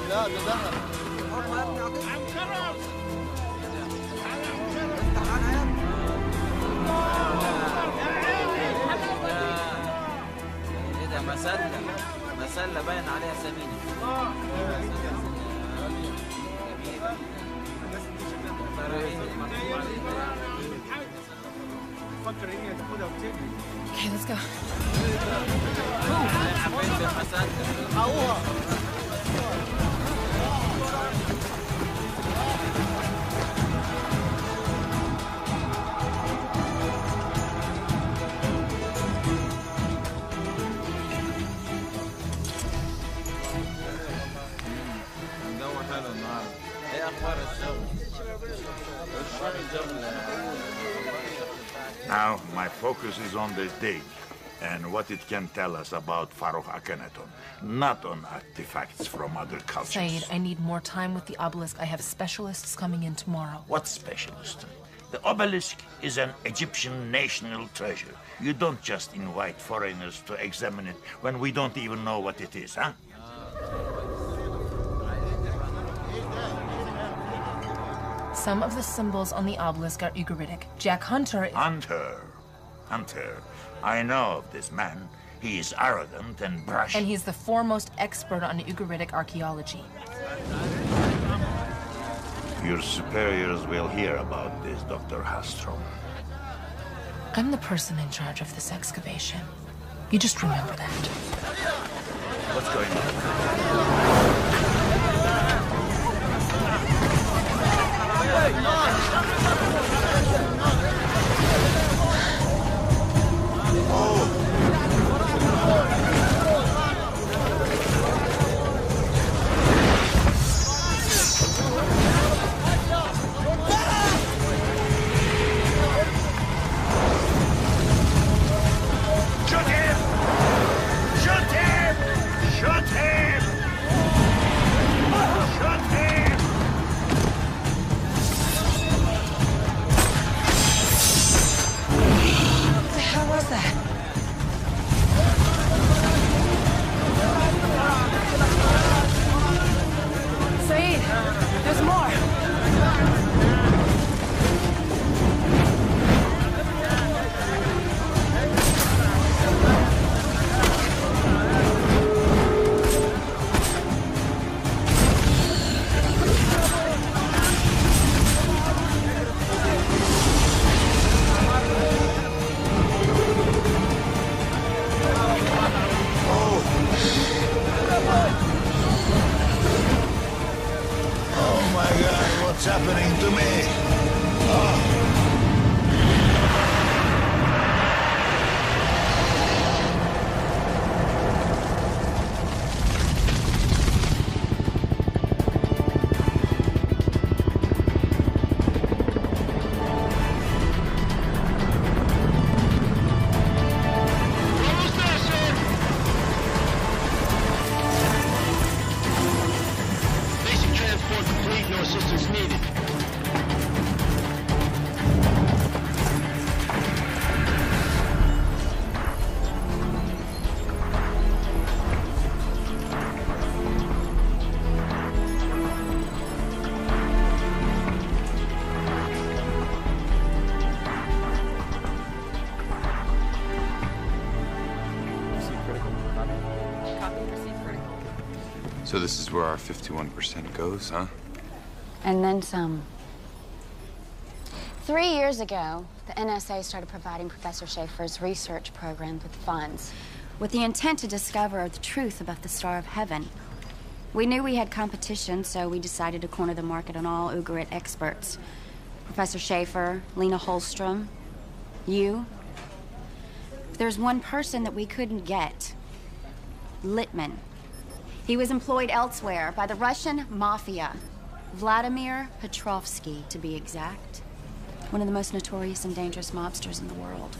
لا ده ذهب. ايه ده مسلة مسلة باين عليها سمينة. Okay, let's go. الجو حلو النهارده. ايه اخبار الشغل؟ Now, my focus is on the dig and what it can tell us about Pharaoh Akhenaton, not on artifacts from other cultures. Saeed, I need more time with the obelisk. I have specialists coming in tomorrow. What specialist? The obelisk is an Egyptian national treasure. You don't just invite foreigners to examine it when we don't even know what it is, huh? Some of the symbols on the obelisk are Ugaritic. Jack Hunter is... Hunter. I know of this man. He is arrogant and brash. And he's the foremost expert on Ugaritic archaeology. Your superiors will hear about this, Dr. Hastrom. I'm the person in charge of this excavation. You just remember that. What's going on? What's happening to me? Basic transport complete, no assistance needed. So this is where our 51% goes, huh? And then some. 3 years ago, the NSA started providing Professor Schaefer's research program with funds, with the intent to discover the truth about the Star of Heaven. We knew we had competition, so we decided to corner the market on all Ugarit experts. Professor Schaefer, Lena Holstrom, you. But there's one person that we couldn't get. Littman. He was employed elsewhere by the Russian mafia. Vladimir Petrovsky, to be exact. One of the most notorious and dangerous mobsters in the world.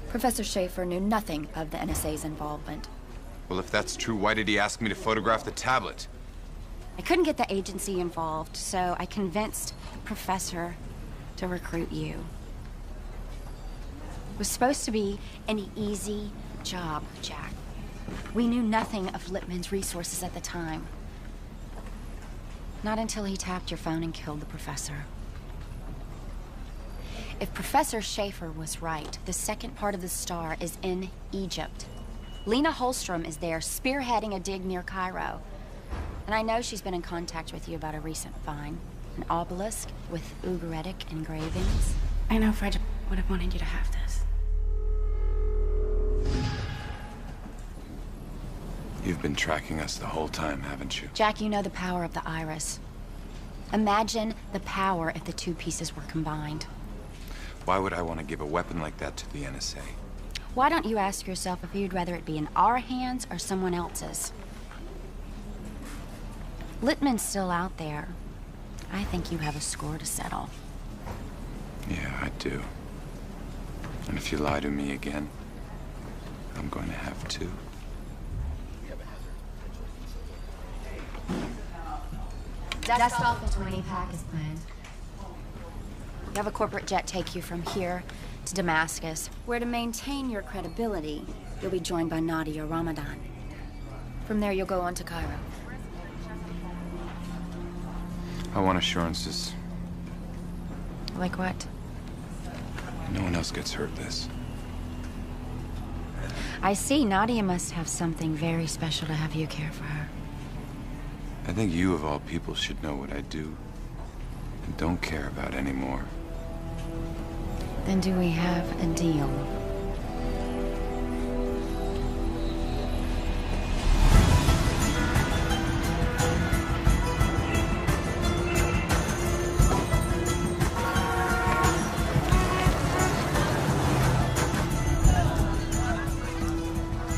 Professor Schaefer knew nothing of the NSA's involvement. Well, if that's true, why did he ask me to photograph the tablet? I couldn't get the agency involved, so I convinced the professor to recruit you. It was supposed to be an easy job, Jack. We knew nothing of Lippman's resources at the time. Not until he tapped your phone and killed the professor. If Professor Schaefer was right, the second part of the star is in Egypt. Lena Holstrom is there, spearheading a dig near Cairo. And I know she's been in contact with you about a recent find. An obelisk with Ugaritic engravings. I know Fred would have wanted you to have this. You've been tracking us the whole time, haven't you? Jack, you know the power of the iris. Imagine the power if the two pieces were combined. Why would I want to give a weapon like that to the NSA? Why don't you ask yourself if you'd rather it be in our hands or someone else's? Littman's still out there. I think you have a score to settle. Yeah, I do. And if you lie to me again, I'm going to have to. Dust off into any pack is planned. You have a corporate jet take you from here to Damascus, where to maintain your credibility, you'll be joined by Nadia Ramadan. From there, you'll go on to Cairo. I want assurances. Like what? No one else gets hurt this. I see. Nadia must have something very special to have you care for her. I think you, of all people, should know what I do. And don't care about anymore. Then do we have a deal?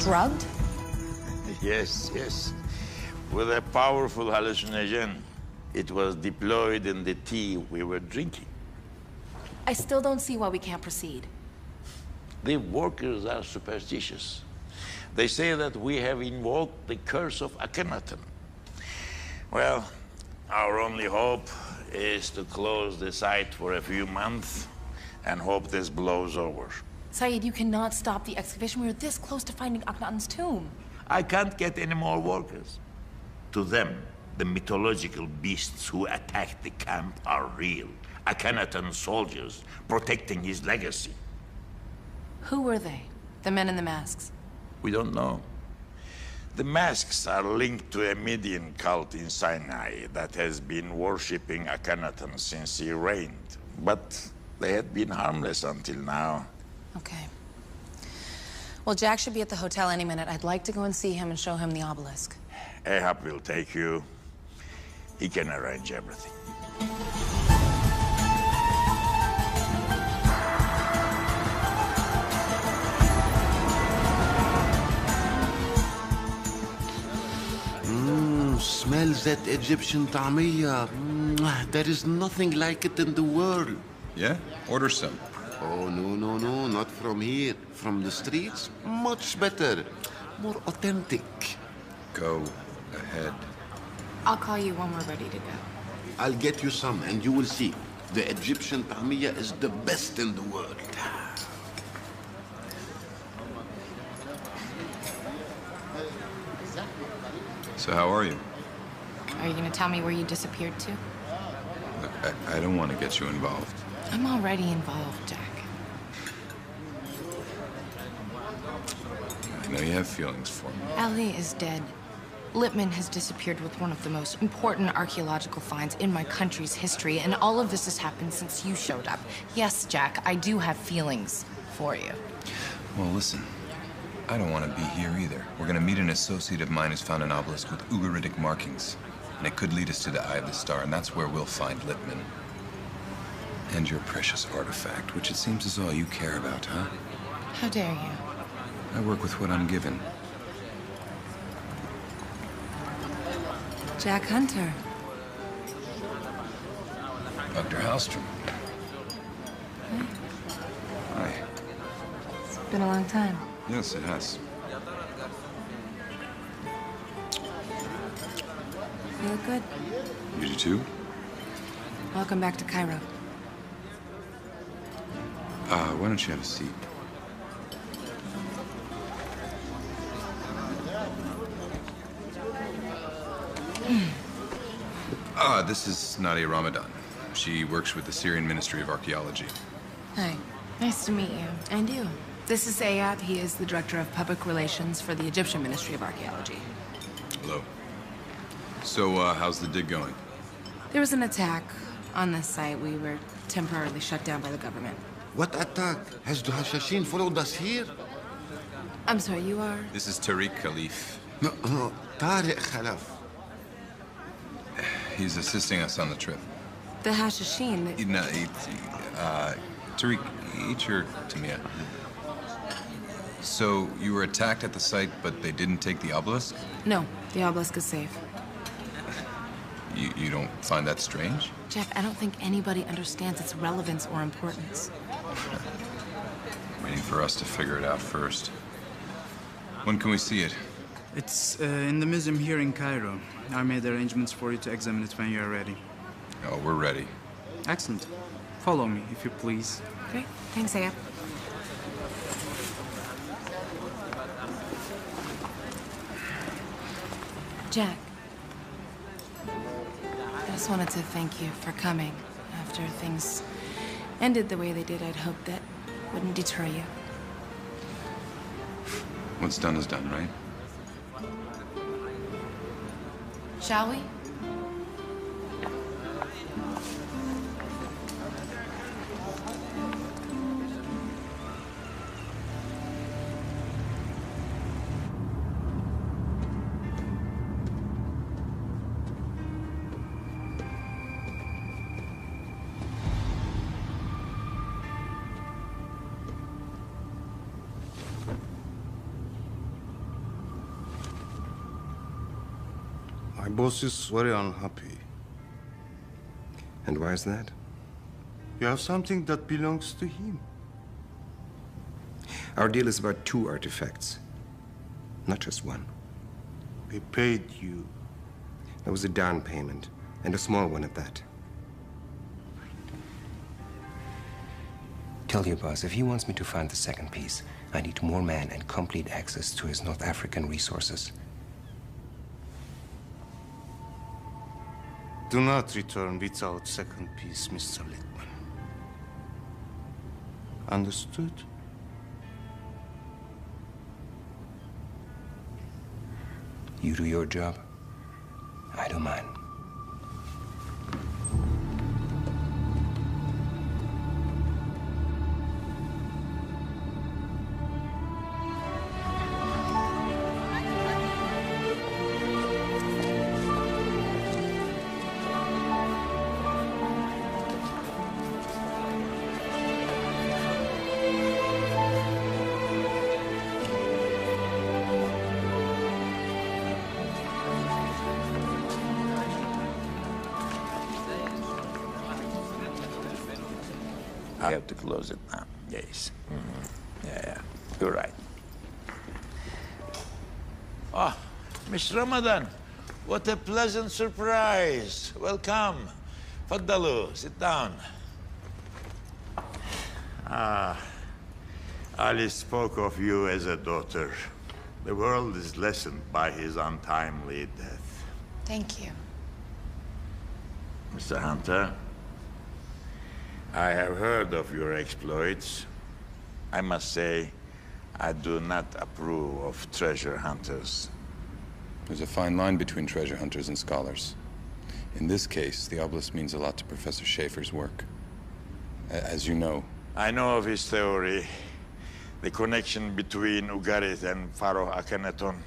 Drugged? Yes, yes. With a powerful hallucinogen. It was deployed in the tea we were drinking. I still don't see why we can't proceed. The workers are superstitious. They say that we have invoked the curse of Akhenaten. Well, our only hope is to close the site for a few months and hope this blows over. Saeed, you cannot stop the excavation. We were this close to finding Akhenaten's tomb. I can't get any more workers. To them, the mythological beasts who attacked the camp are real. Akhenaten soldiers protecting his legacy. Who were they? The men in the masks? We don't know. The masks are linked to a Median cult in Sinai that has been worshipping Akhenaten since he reigned. But they had been harmless until now. Okay. Well, Jack should be at the hotel any minute. I'd like to go and see him and show him the obelisk. Ahab will take you. He can arrange everything. Smell that Egyptian طعمية. There is nothing like it in the world. Yeah? Order some. Oh, no, not from here. From the streets, much better. More authentic. Go ahead. I'll call you when we're ready to go. I'll get you some, and you will see. The Egyptian طعمية is the best in the world. So how are you? Are you gonna tell me where you disappeared to? Look, I don't want to get you involved. I'm already involved, Jack. I know you have feelings for me. Ali is dead. Lippman has disappeared with one of the most important archaeological finds in my country's history, and all of this has happened since you showed up. Yes, Jack, I do have feelings for you. Well, listen. I don't want to be here either. We're gonna meet an associate of mine who's found an obelisk with Ugaritic markings. And it could lead us to the Eye of the Star, and that's where we'll find Lippman. And your precious artifact, which it seems is all you care about, huh? How dare you? I work with what I'm given. Jack Hunter. Dr. Hallstrom. Hi. It's been a long time. Yes, it has. You look good. You do too? Welcome back to Cairo. Why don't you have a seat? This is Nadia Ramadan. She works with the Syrian Ministry of Archaeology. Hi. Nice to meet you. And you. This is Ayad. He is the Director of Public Relations for the Egyptian Ministry of Archaeology. Hello. So, how's the dig going? There was an attack on this site. We were temporarily shut down by the government. What attack? Has the Hashashin followed us here? I'm sorry, you are? This is Tariq Khalif. No, Tariq Khalaf. He's assisting us on the trip. The Hashashin. No, Tariq, eat your tamia. So, you were attacked at the site, but they didn't take the obelisk? No, the obelisk is safe. You don't find that strange? Jack, I don't think anybody understands its relevance or importance. Waiting for us to figure it out first. When can we see it? It's in the museum here in Cairo. I made arrangements for you to examine it when you are ready. Oh, we're ready. Excellent. Follow me, if you please. Great. Thanks, Ayad. Jack. I just wanted to thank you for coming. After things ended the way they did, I'd hoped that wouldn't deter you. What's done is done, right? Shall we? My boss is very unhappy. And why is that? You have something that belongs to him. Our deal is about 2 artifacts, not just 1. We paid you. That was a down payment, and a small one at that. Tell your boss, if he wants me to find the second piece, I need more men and complete access to his North African resources. Do not return without second piece, Mr. Littman. Understood? You do your job, I do mine. I have to close it now. Yes. Yeah, you're right. Oh, Miss Ramadan, what a pleasant surprise. Welcome. Faddalu, sit down. Ali spoke of you as a daughter. The world is lessened by his untimely death. Thank you. Mr. Hunter, I have heard of your exploits. I must say, I do not approve of treasure hunters. There's a fine line between treasure hunters and scholars. In this case, the obelisk means a lot to Professor Schaefer's work. As you know. I know of his theory, the connection between Ugarit and Pharaoh Akhenaton.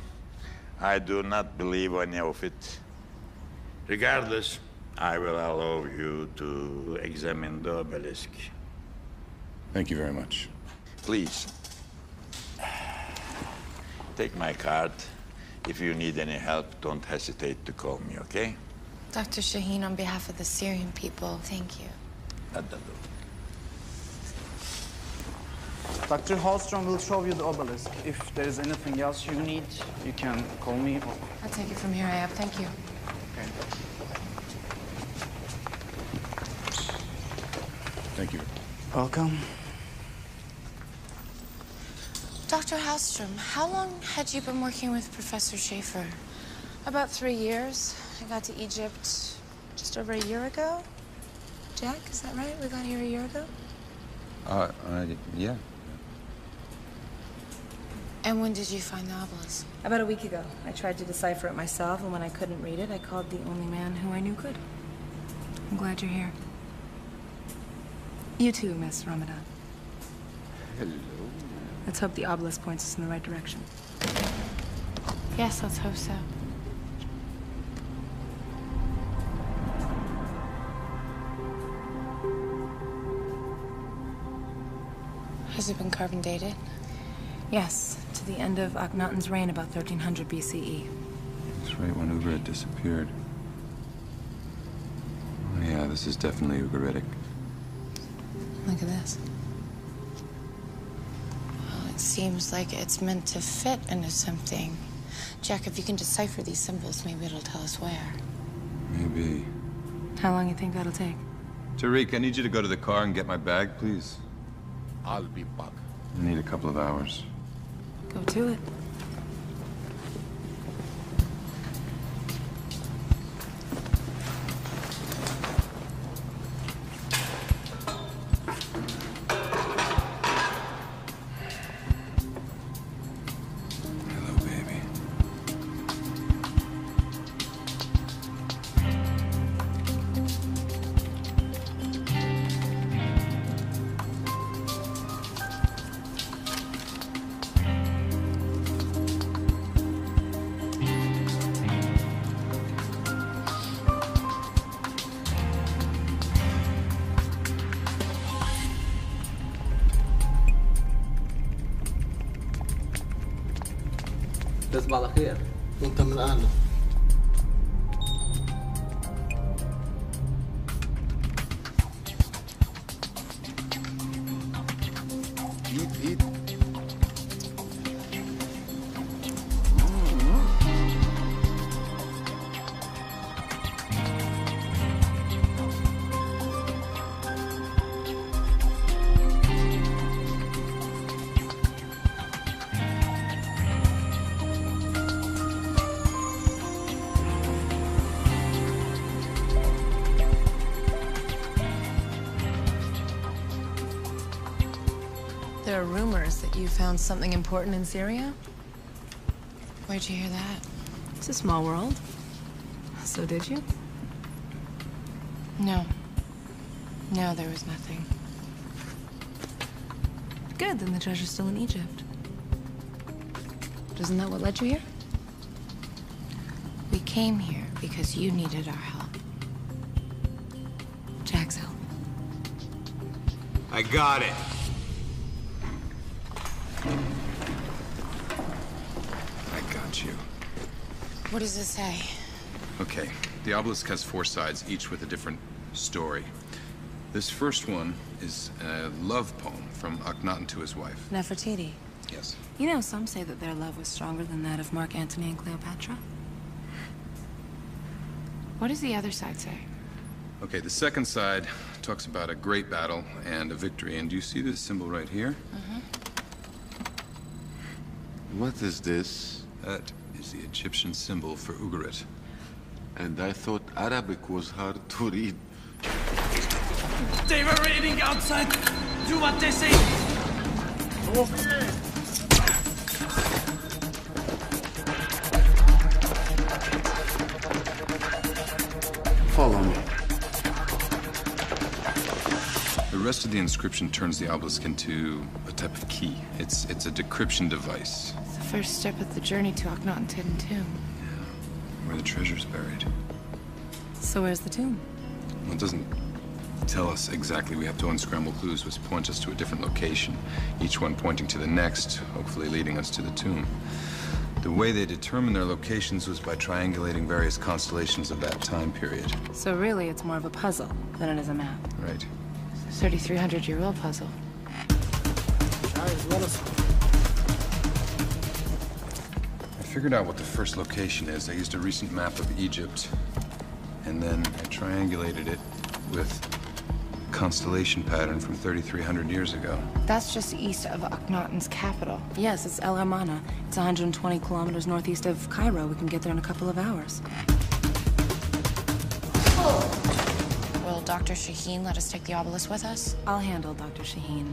I do not believe any of it. Regardless, I will allow you to examine the obelisk. Thank you very much. Please, take my card. If you need any help, don't hesitate to call me, okay? Dr. Shaheen, on behalf of the Syrian people, thank you. Dr. Hallstrom will show you the obelisk. If there is anything else you need, you can call me. I'll take it from here, Ayab. Thank you. Okay. Thank you. Welcome. Dr. Hallstrom, how long had you been working with Professor Schaefer? About 3 years. I got to Egypt just over a year ago. Jack, is that right? We got here a year ago? Yeah. And when did you find the obelisk? About a week ago. I tried to decipher it myself, and when I couldn't read it, I called the only man who I knew could. I'm glad you're here. You too, Miss Ramadan. Hello. Let's hope the obelisk points us in the right direction. Yes, let's hope so. Has it been carbon dated? Yes, to the end of Akhenaten's reign about 1300 BCE. That's right, when Ugarit disappeared. Oh yeah, this is definitely Ugaritic. Look at this. Well, it seems like it's meant to fit into something. Jack, if you can decipher these symbols, maybe it'll tell us where. Maybe. How long do you think that'll take? Tariq, I need you to go to the car and get my bag, please. I'll be back. I need a couple of hours. Go to it. Hello, baby. تصبح على خير وانت من اهله. Eat. There are rumors that you found something important in Syria. Where'd you hear that? It's a small world. So did you? No. No, there was nothing. Good, then the treasure's still in Egypt. But isn't that what led you here? We came here because you needed our help. Jack's help. I got it. I got you. What does it say? Okay, the obelisk has 4 sides, each with a different story. This first one is a love poem from Akhenaten to his wife. Nefertiti. Yes. You know, some say that their love was stronger than that of Mark Antony and Cleopatra. What does the other side say? Okay, the second side talks about a great battle and a victory. And do you see this symbol right here? What is this? That is the Egyptian symbol for Ugarit. And I thought Arabic was hard to read. They were reading outside. Do what they say. Follow me. The rest of the inscription turns the obelisk into a type of key. It's a decryption device. It's the first step of the journey to Akhenaten's hidden tomb. Yeah, where the treasure's buried. So where's the tomb? Well, it doesn't tell us exactly. We have to unscramble clues which point us to a different location, each one pointing to the next, hopefully leading us to the tomb. The way they determined their locations was by triangulating various constellations of that time period. So really, it's more of a puzzle than it is a map. Right. 3,300-year-old puzzle. I figured out what the first location is. I used a recent map of Egypt. And then I triangulated it with a constellation pattern from 3,300 years ago. That's just east of Akhenaten's capital. Yes, it's El Hermana. It's 120 kilometers northeast of Cairo. We can get there in a couple of hours. Will Dr. Shaheen let us take the obelisk with us? I'll handle Dr. Shaheen.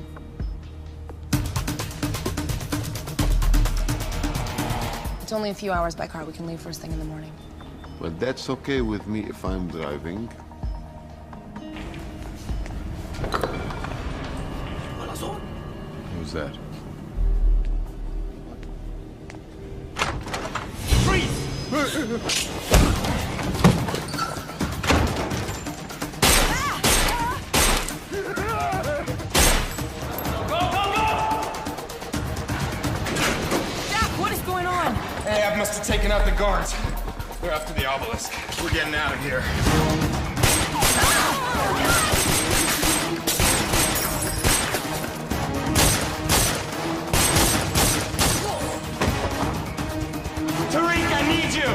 It's only a few hours by car. We can leave first thing in the morning. Well, that's okay with me if I'm driving. Who's that? Ahab must have taken out the guards. They're after the obelisk. We're getting out of here. Tariq, I need you!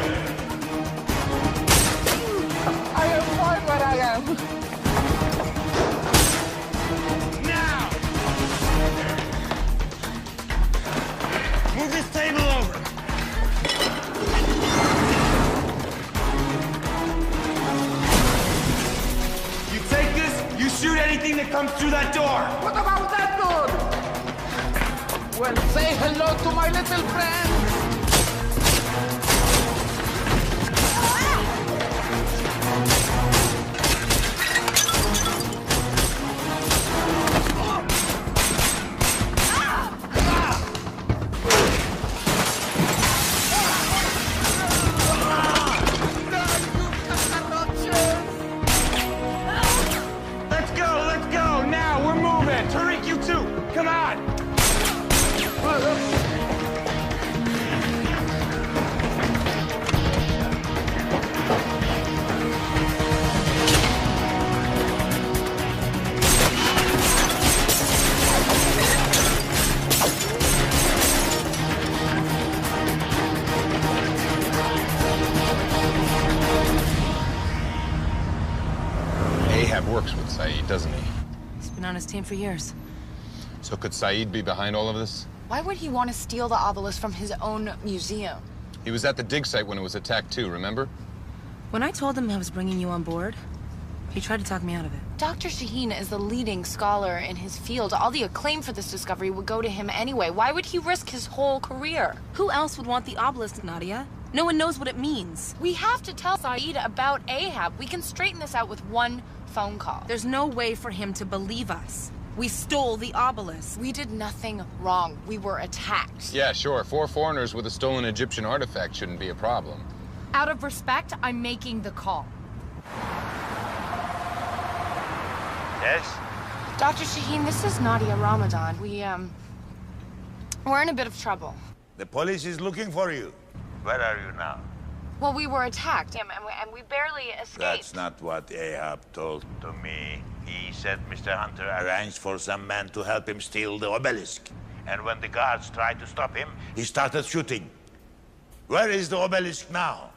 I am fine where I am. Now! Move this table over. You shoot anything that comes through that door! What about that door? Well, say hello to my little friend! Tariq, you too! Come on! Ahab works with Saeed, doesn't he? He's been on his team for years. So could Saeed be behind all of this? Why would he want to steal the obelisk from his own museum? He was at the dig site when it was attacked too, remember? When I told him I was bringing you on board, he tried to talk me out of it. Dr. Shaheen is the leading scholar in his field. All the acclaim for this discovery would go to him anyway. Why would he risk his whole career? Who else would want the obelisk, Nadia? No one knows what it means. We have to tell Saeed about Ahab. We can straighten this out with one phone call. There's no way for him to believe us. We stole the obelisk. We did nothing wrong. We were attacked. Yeah, sure. 4 foreigners with a stolen Egyptian artifact shouldn't be a problem. Out of respect, I'm making the call. Yes? Dr. Shaheen, this is Nadia Ramadan. We're in a bit of trouble. The police is looking for you. Where are you now? Well, we were attacked, and we barely escaped. That's not what Ahab told to me. He said Mr. Hunter arranged for some men to help him steal the obelisk. And when the guards tried to stop him, he started shooting. Where is the obelisk now?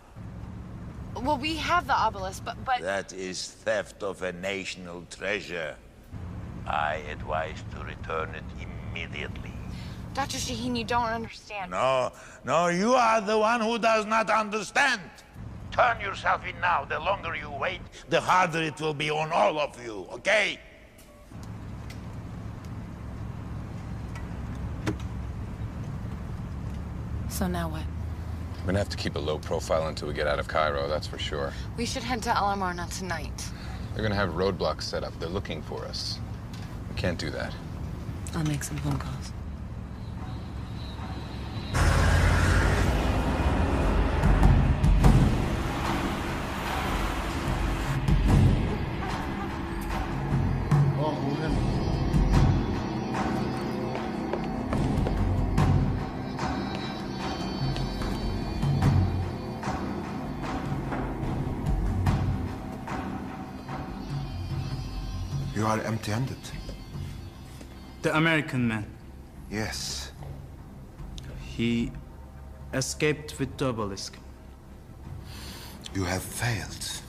Well, we have the obelisk, but... That is theft of a national treasure. I advise to return it immediately. Dr. Shaheen, you don't understand. No, you are the one who does not understand. Turn yourself in now. The longer you wait, the harder it will be on all of you, okay? So now what? We're gonna have to keep a low profile until we get out of Cairo, that's for sure. We should head to El Hermana tonight. They're gonna have roadblocks set up. They're looking for us. We can't do that. I'll make some phone calls. You are empty-handed. The American man. Yes. He escaped with the obelisk. You have failed.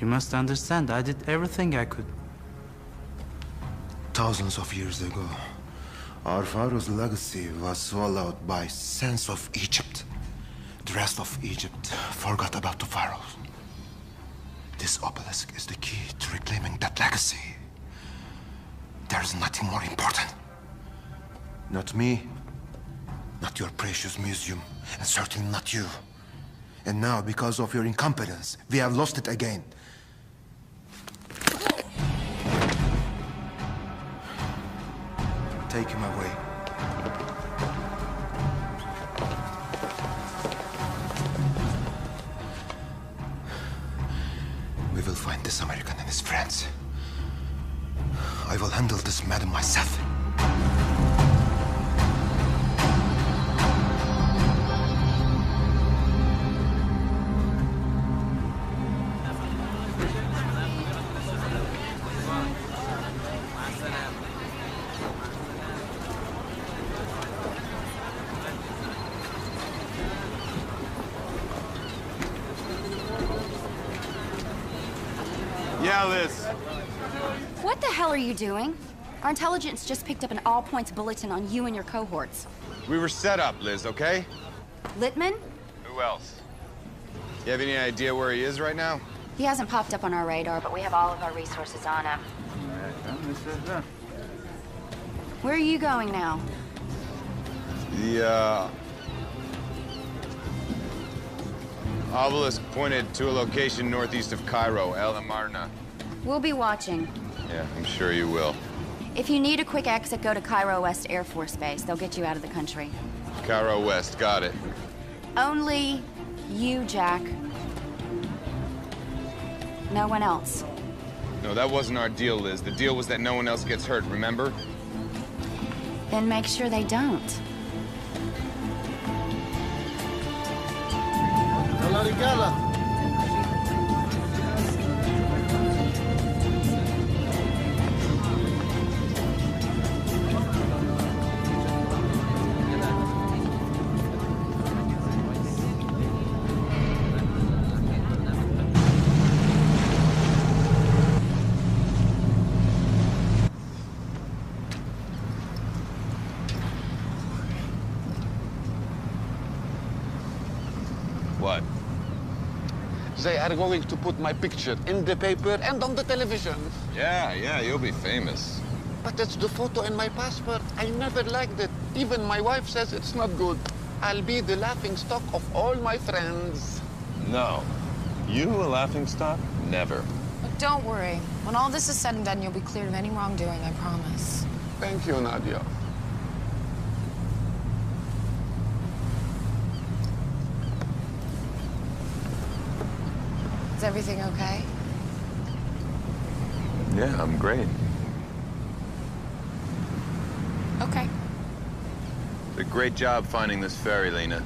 You must understand, I did everything I could. Thousands of years ago, our pharaoh's legacy was swallowed by sense of Egypt. The rest of Egypt forgot about the pharaohs. This obelisk is the key to reclaiming that legacy. There's nothing more important. Not me, not your precious museum, and certainly not you. And now, because of your incompetence, we have lost it again. Take him away. We will find this American and his friends. I will handle this madam myself. Yeah, Liz. What the hell are you doing? Our intelligence just picked up an all-points bulletin on you and your cohorts. We were set up, Liz, okay? Littman? Who else? You have any idea where he is right now? He hasn't popped up on our radar, but we have all of our resources on him. Where are you going now? The, obelisk pointed to a location northeast of Cairo, El Amarna. We'll be watching. Yeah, I'm sure you will. If you need a quick exit, go to Cairo West Air Force Base. They'll get you out of the country. Cairo West, got it. Only you, Jack. No one else. No, that wasn't our deal, Liz. The deal was that no one else gets hurt, remember? Then make sure they don't. يلا رجالة. What? They are going to put my picture in the paper and on the television. Yeah, you'll be famous. But it's the photo in my passport. I never liked it. Even my wife says it's not good. I'll be the laughingstock of all my friends. No. You a laughingstock? Never. But don't worry. When all this is said and done, you'll be cleared of any wrongdoing, I promise. Thank you, Nadia. Is everything okay? Yeah, I'm great. Okay. Did a great job finding this ferry, Lena.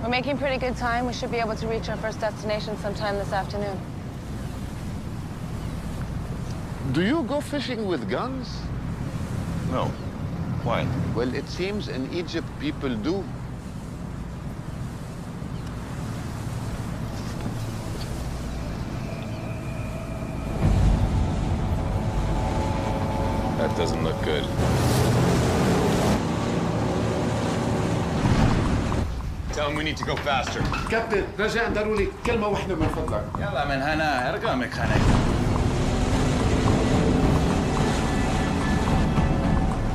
We're making pretty good time. We should be able to reach our first destination sometime this afternoon. Do you go fishing with guns? No. Why? Well, it seems in Egypt people do. That doesn't look good. Tell him we need to go faster. كابتن رجاء ضروري كلمة واحدة من فضلك. يلا من هنا ارقامك هنا.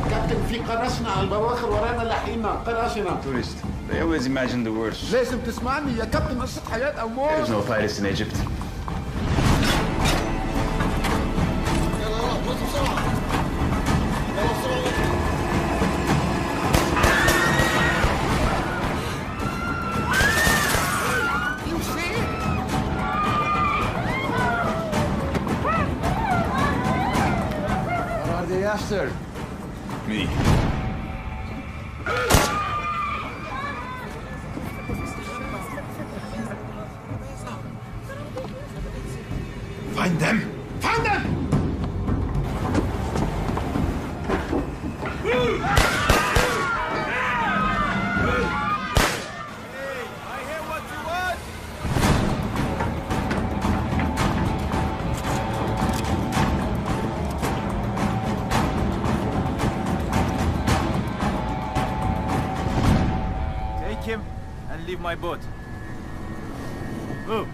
كابتن في قراشنا على البواخر ورانا لاحقينا قراشنا. Tourist. They always imagine the worst. لازم تسمعني يا كابتن قصة حياة أو موت. There's no pirates in Egypt. After me. Find them! Find them! him and leave my boat. Move.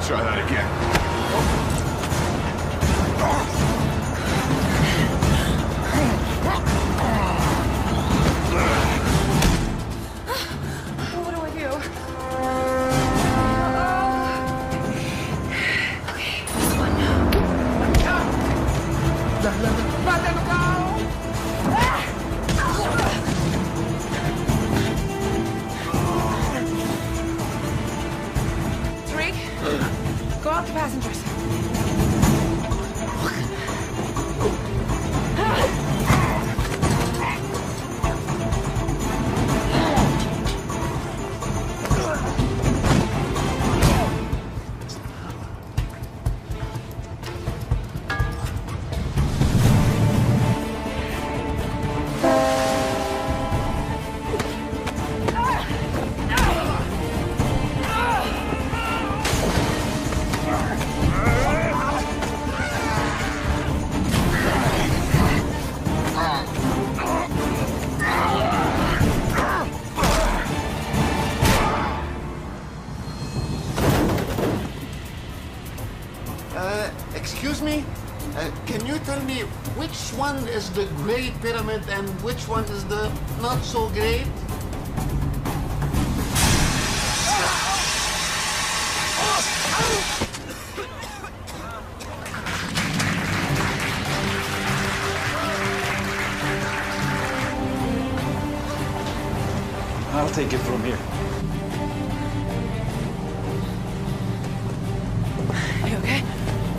Try that again. What do I do? Okay, this one. Tariq, go out to passengers. Excuse me? Can you tell me which one is the great pyramid and which one is the not so great? I'll take it from here. You okay?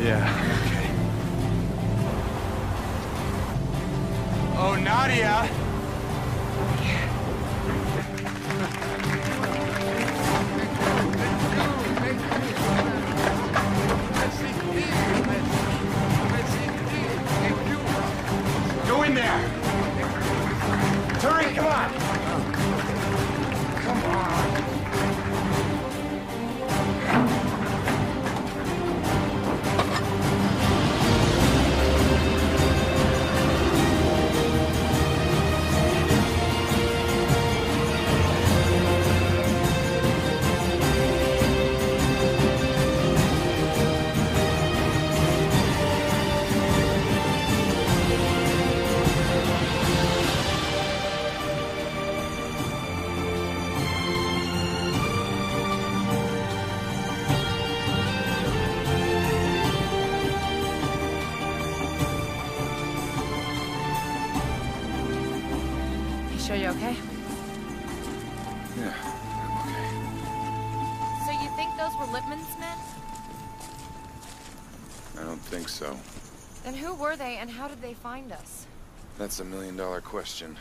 Yeah, okay. Oh, Nadia! Go in there! Tariq, come on! Come on! Sure you're okay? Yeah, I'm okay. So you think those were Lippman's men? I don't think so. Then who were they and how did they find us? That's $1 million question.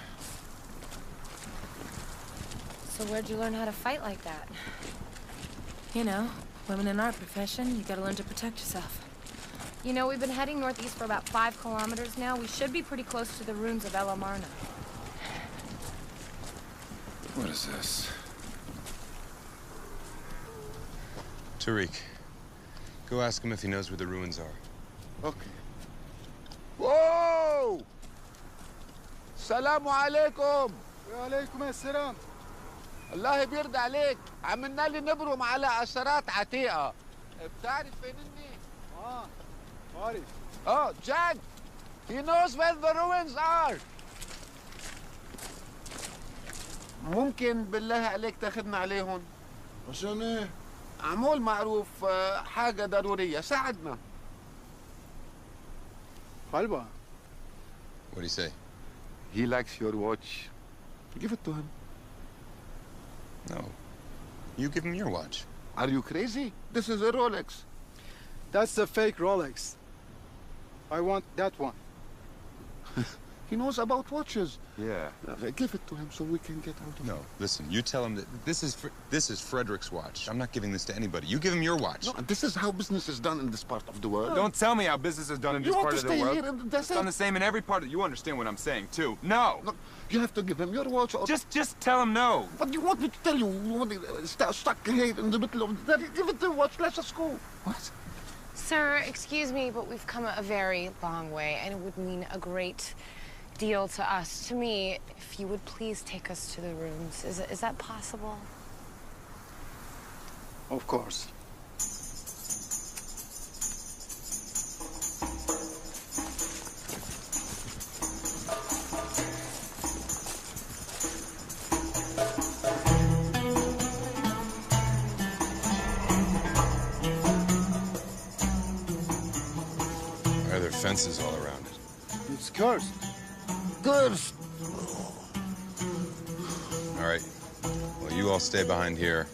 So where'd you learn how to fight like that? You know, women in our profession, you gotta learn to protect yourself. You know, we've been heading northeast for about 5 kilometers now. We should be pretty close to the ruins of El Amarna. What is this? Tariq, go ask him if he knows where the ruins are. Okay. Whoa! Salamu alaikum. وعليكم السلام. الله بيرضى عليك. عملنا لي نبرم على أثرات عتيقة. بتعرف فين إني؟ عارف. Oh, Jack! He knows where the ruins are. ممكن بالله عليك تاخدنا عليهم؟ عشان ايه؟ عمول معروف حاجة ضرورية، ساعدنا. حلوة. What do you say? He likes your watch. Give it to him. No. You give him your watch. Are you crazy? This is a Rolex. That's a fake Rolex. I want that one. He knows about watches. Yeah. Give it to him so we can get out of No, listen, you tell him that this is Frederick's watch. I'm not giving this to anybody. You give him your watch. No, this is how business is done in this part of the world. Don't tell me how business is done in this part of the world. You want to stay here and that's It's done the same in every part of You understand what I'm saying, too. No! Look, you have to give him your watch. Or... Just tell him no. What do you want me to tell you? You want to stay stuck here in the middle of the... Give it the watch, let's just go. What? Sir, excuse me, but we've come a very long way, and it would mean a great deal to us, to me, if you would please take us to the rooms. Is that possible? Of course. Why are there fences all around it? It's cursed. Cursed! All right. Well, you all stay behind here.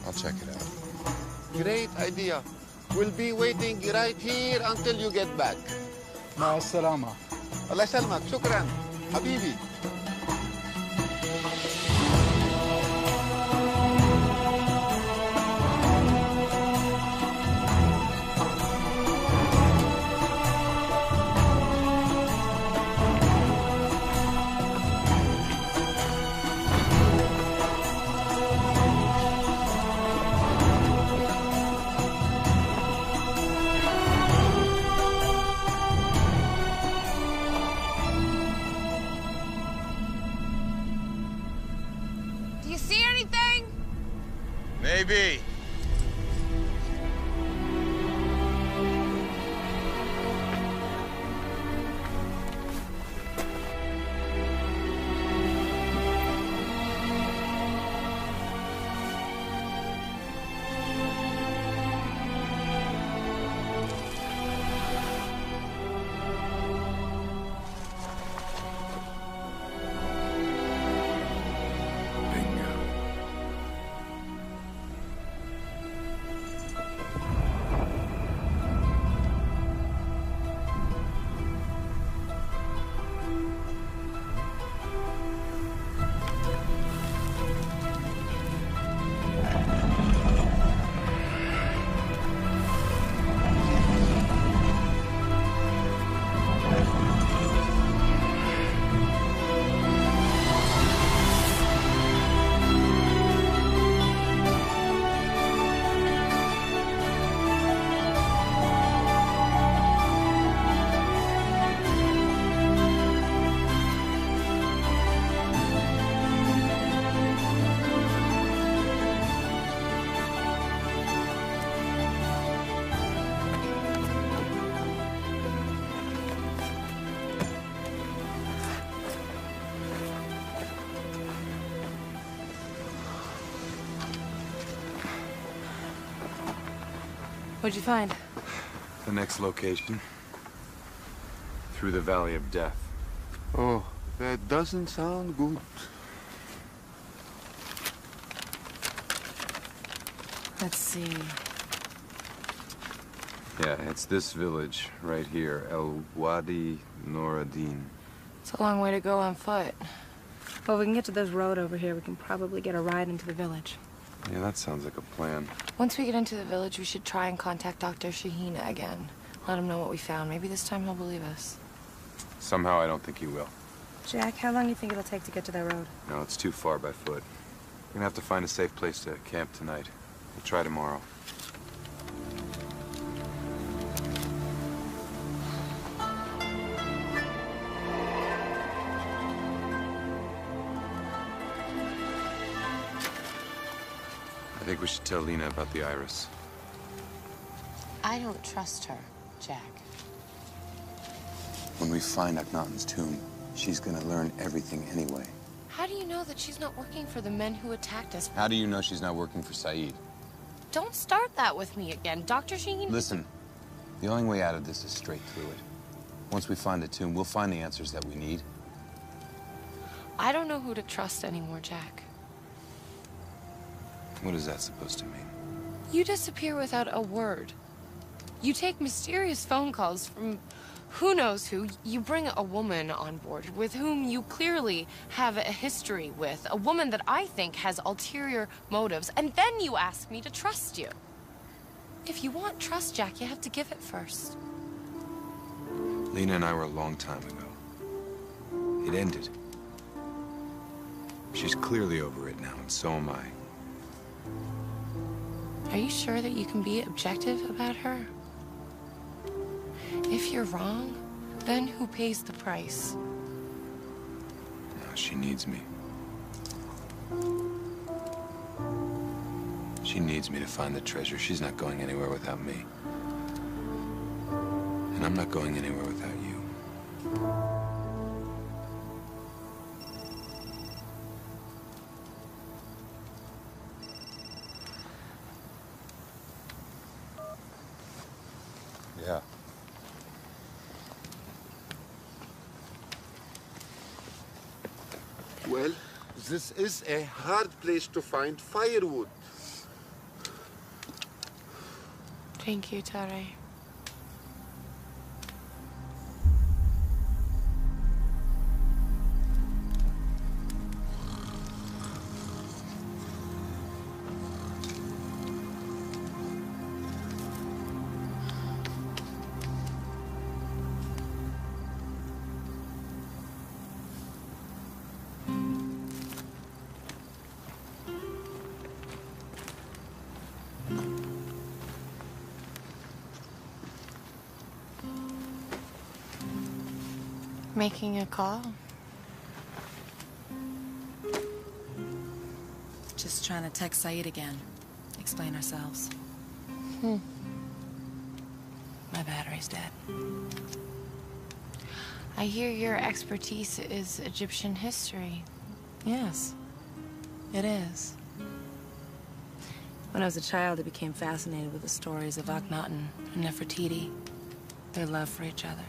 I'll check it out. Great idea. We'll be waiting right here until you get back. مع السلامة. الله يسلمك. شكرا. حبيبي. Do you see anything? Maybe. What'd you find? The next location. Through the Valley of Death. Oh, that doesn't sound good. Let's see. Yeah, it's this village right here, El Wadi Noradin. It's a long way to go on foot. Well, if we can get to this road over here, we can probably get a ride into the village. Yeah, that sounds like a plan. Once we get into the village, we should try and contact Dr. Shaheen again. Let him know what we found. Maybe this time he'll believe us. Somehow I don't think he will. Jack, how long do you think it'll take to get to that road? No, it's too far by foot. We're gonna have to find a safe place to camp tonight. We'll try tomorrow. I think we should tell Lena about the iris. I don't trust her, Jack. When we find Akhenaten's tomb, she's gonna learn everything anyway. How do you know that she's not working for the men who attacked us? How do you know she's not working for Saeed? Don't start that with me again. Dr. Shaheen... Listen, the only way out of this is straight through it. Once we find the tomb, we'll find the answers that we need. I don't know who to trust anymore, Jack. What is that supposed to mean? You disappear without a word. You take mysterious phone calls from Who knows who? You bring a woman on board with whom you clearly have a history with. A woman that I think has ulterior motives. And then you ask me to trust you. If you want trust, Jack, you have to give it first. Lena and I were a long time ago. It ended. She's clearly over it now, and so am I. Are you sure that you can be objective about her? If you're wrong, then who pays the price? No, she needs me. She needs me to find the treasure. She's not going anywhere without me. And I'm not going anywhere without you. Yeah. Well, this is a hard place to find firewood. Thank you, Tare. Making a call? Just trying to text Saeed again. Explain ourselves. My battery's dead. I hear your expertise is Egyptian history. Yes, it is. When I was a child, I became fascinated with the stories of Akhenaten and Nefertiti, their love for each other.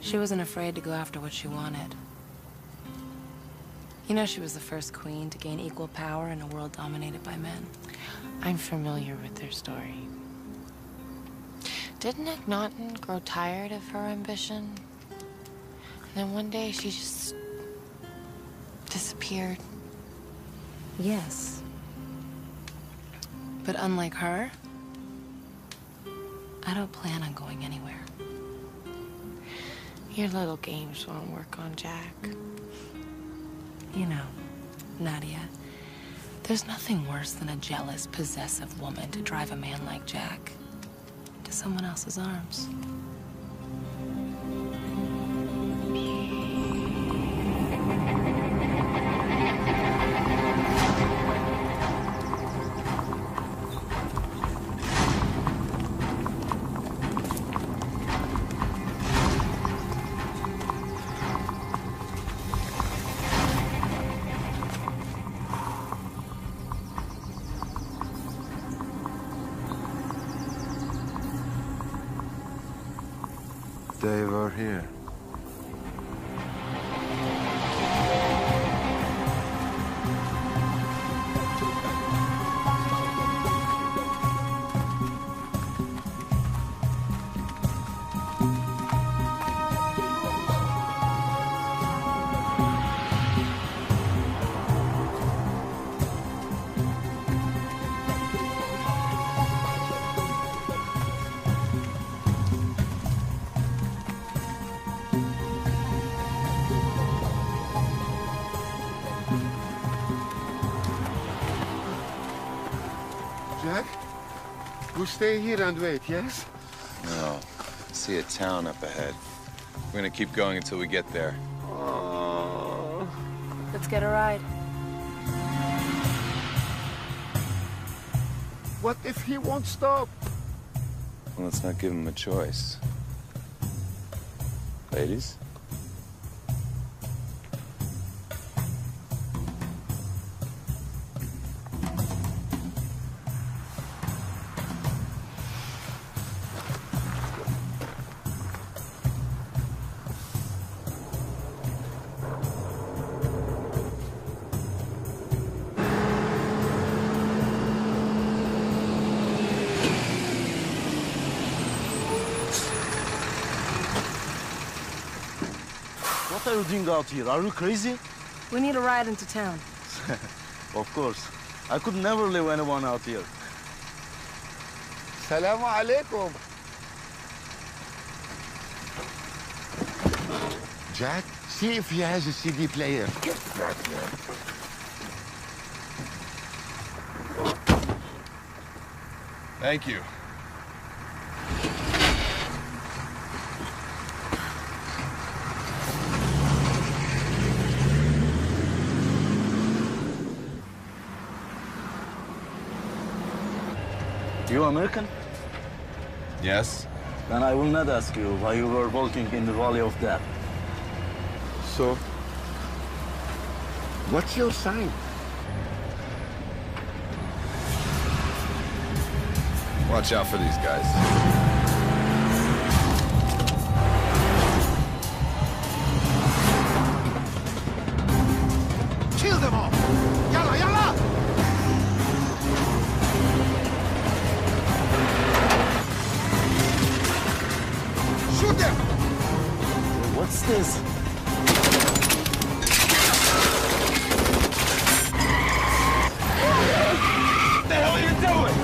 She wasn't afraid to go after what she wanted. You know, she was the first queen to gain equal power in a world dominated by men. I'm familiar with their story. Didn't Akhenaten grow tired of her ambition? And then one day she just disappeared. Yes. But unlike her, I don't plan on going anywhere. Your little games won't work on Jack. You know, Nadia, there's nothing worse than a jealous, possessive woman to drive a man like Jack to someone else's arms. They were here. Jack, we stay here and wait, yes? No. I see a town up ahead. We're gonna keep going until we get there. Let's get a ride. What if he won't stop? Well, let's not give him a choice. Ladies? What are you doing out here? Are you crazy? We need a ride into town. Of course. I could never leave anyone out here. Salamu alaikum. Jack, see if he has a CD player. Get back here. Thank you. You American? Yes. Then I will not ask you why you were walking in the Valley of Death. So, what's your sign? Watch out for these guys. Kill them all! Yalla, yalla! Shoot them! What's this? What the hell are you doing?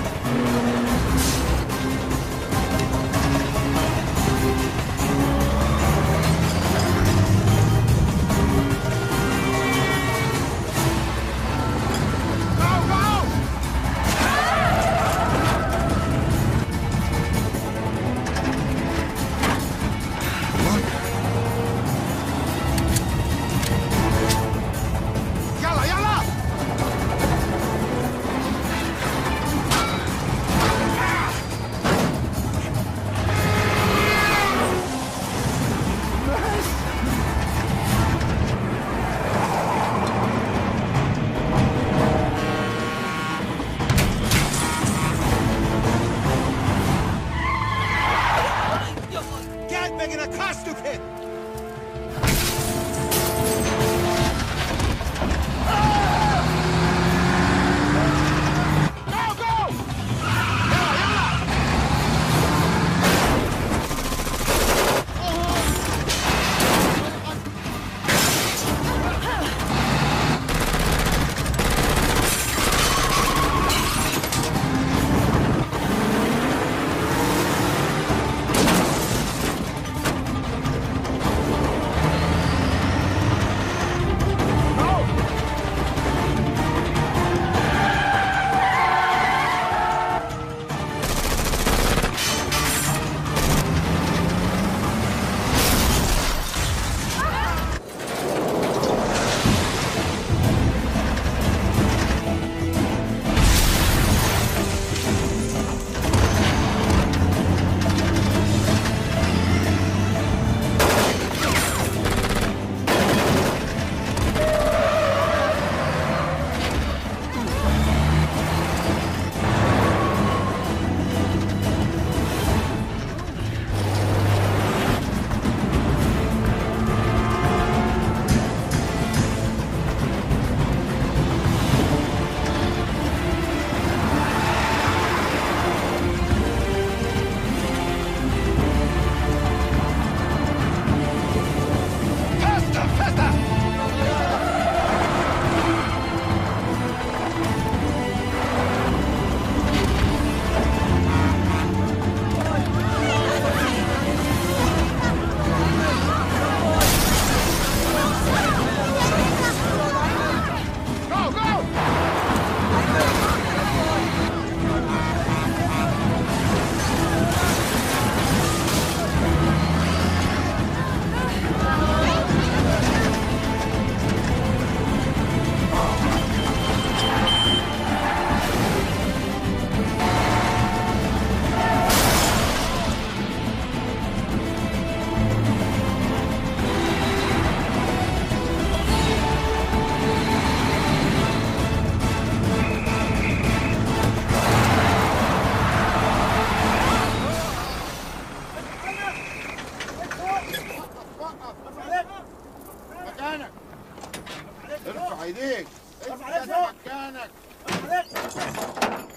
ايديك ارفع مكانك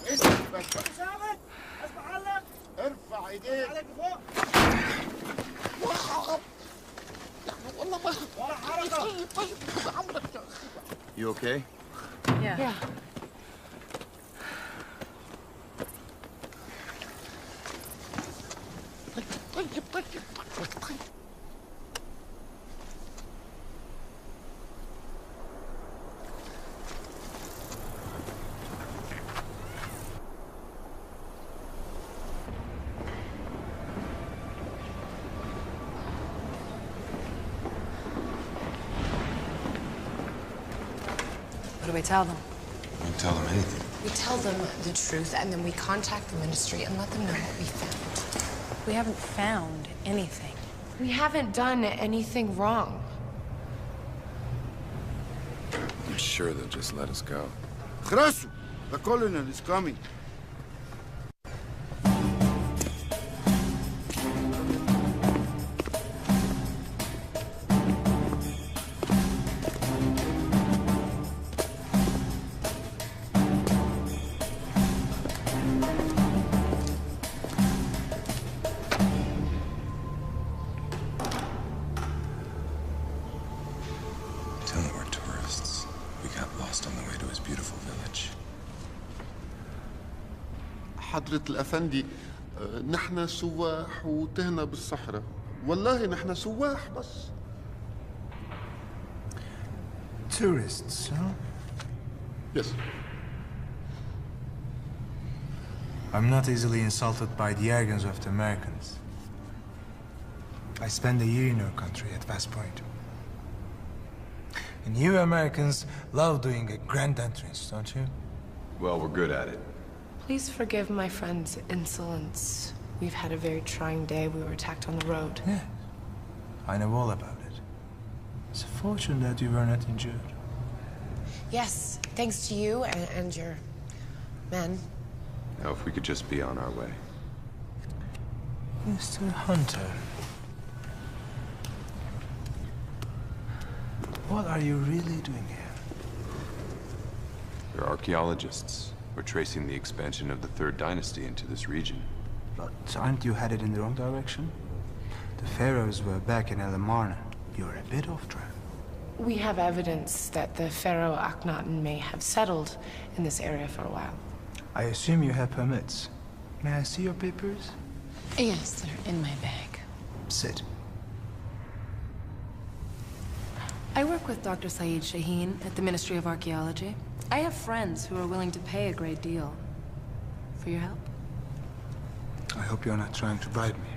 اسمع بس ارفع ايديك You okay? Yeah. What do we tell them? We don't tell them anything. We tell them the truth, and then we contact the ministry and let them know what we found. We haven't found anything. We haven't done anything wrong. I'm sure they'll just let us go. Khrasu, the colonel is coming. Tell him we're tourists. We got lost on the way to his beautiful village. حضرة الأفندي نحن سواح وتهنا بالصحراء والله نحن سواح بس. Tourists, huh? Yes. I'm not easily insulted by the arrogance of the Americans. I spent a year in your country at West Point. And you Americans love doing a grand entrance, don't you? Well, we're good at it. Please forgive my friend's insolence. We've had a very trying day. We were attacked on the road. Yeah, I know all about it. It's a fortune that you were not injured. Yes, thanks to you and your men. Now, if we could just be on our way. Mr. Hunter. What are you really doing here? We're archaeologists. We're tracing the expansion of the Third Dynasty into this region. But aren't you headed in the wrong direction? The pharaohs were back in El Amarna. You're a bit off track. We have evidence that the pharaoh Akhenaten may have settled in this area for a while. I assume you have permits. May I see your papers? Yes, they're in my bag. Sit. I work with Dr. Saeed Shaheen at the Ministry of Archaeology. I have friends who are willing to pay a great deal for your help. I hope you're not trying to bribe me.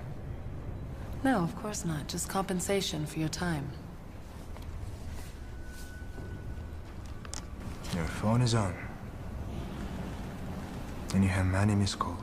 No, of course not. Just compensation for your time. Your phone is on. And you have many missed calls.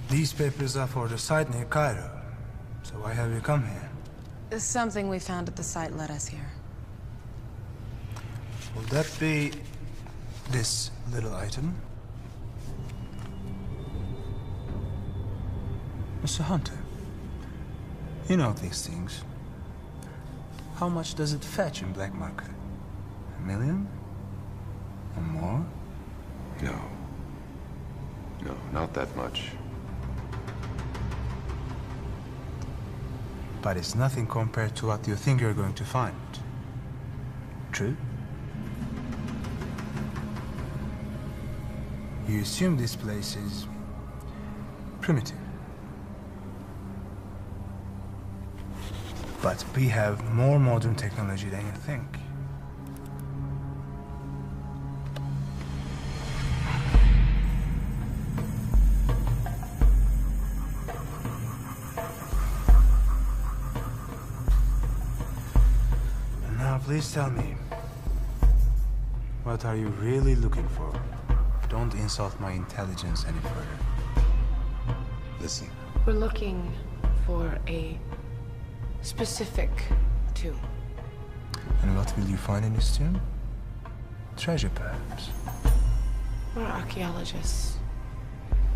These papers are for the site near Cairo. So why have you come here? Something we found at the site led us here. Will that be this little item? Mr. Hunter, you know these things. How much does it fetch in black market? $1 million? Or more? No. No, not that much. But it's nothing compared to what you think you're going to find. True? You assume this place is primitive. But we have more modern technology than you think. And now please tell me, what are you really looking for? Don't insult my intelligence any further. Listen. We're looking for a specific tomb. And what will you find in this tomb? Treasure, perhaps. We're archaeologists.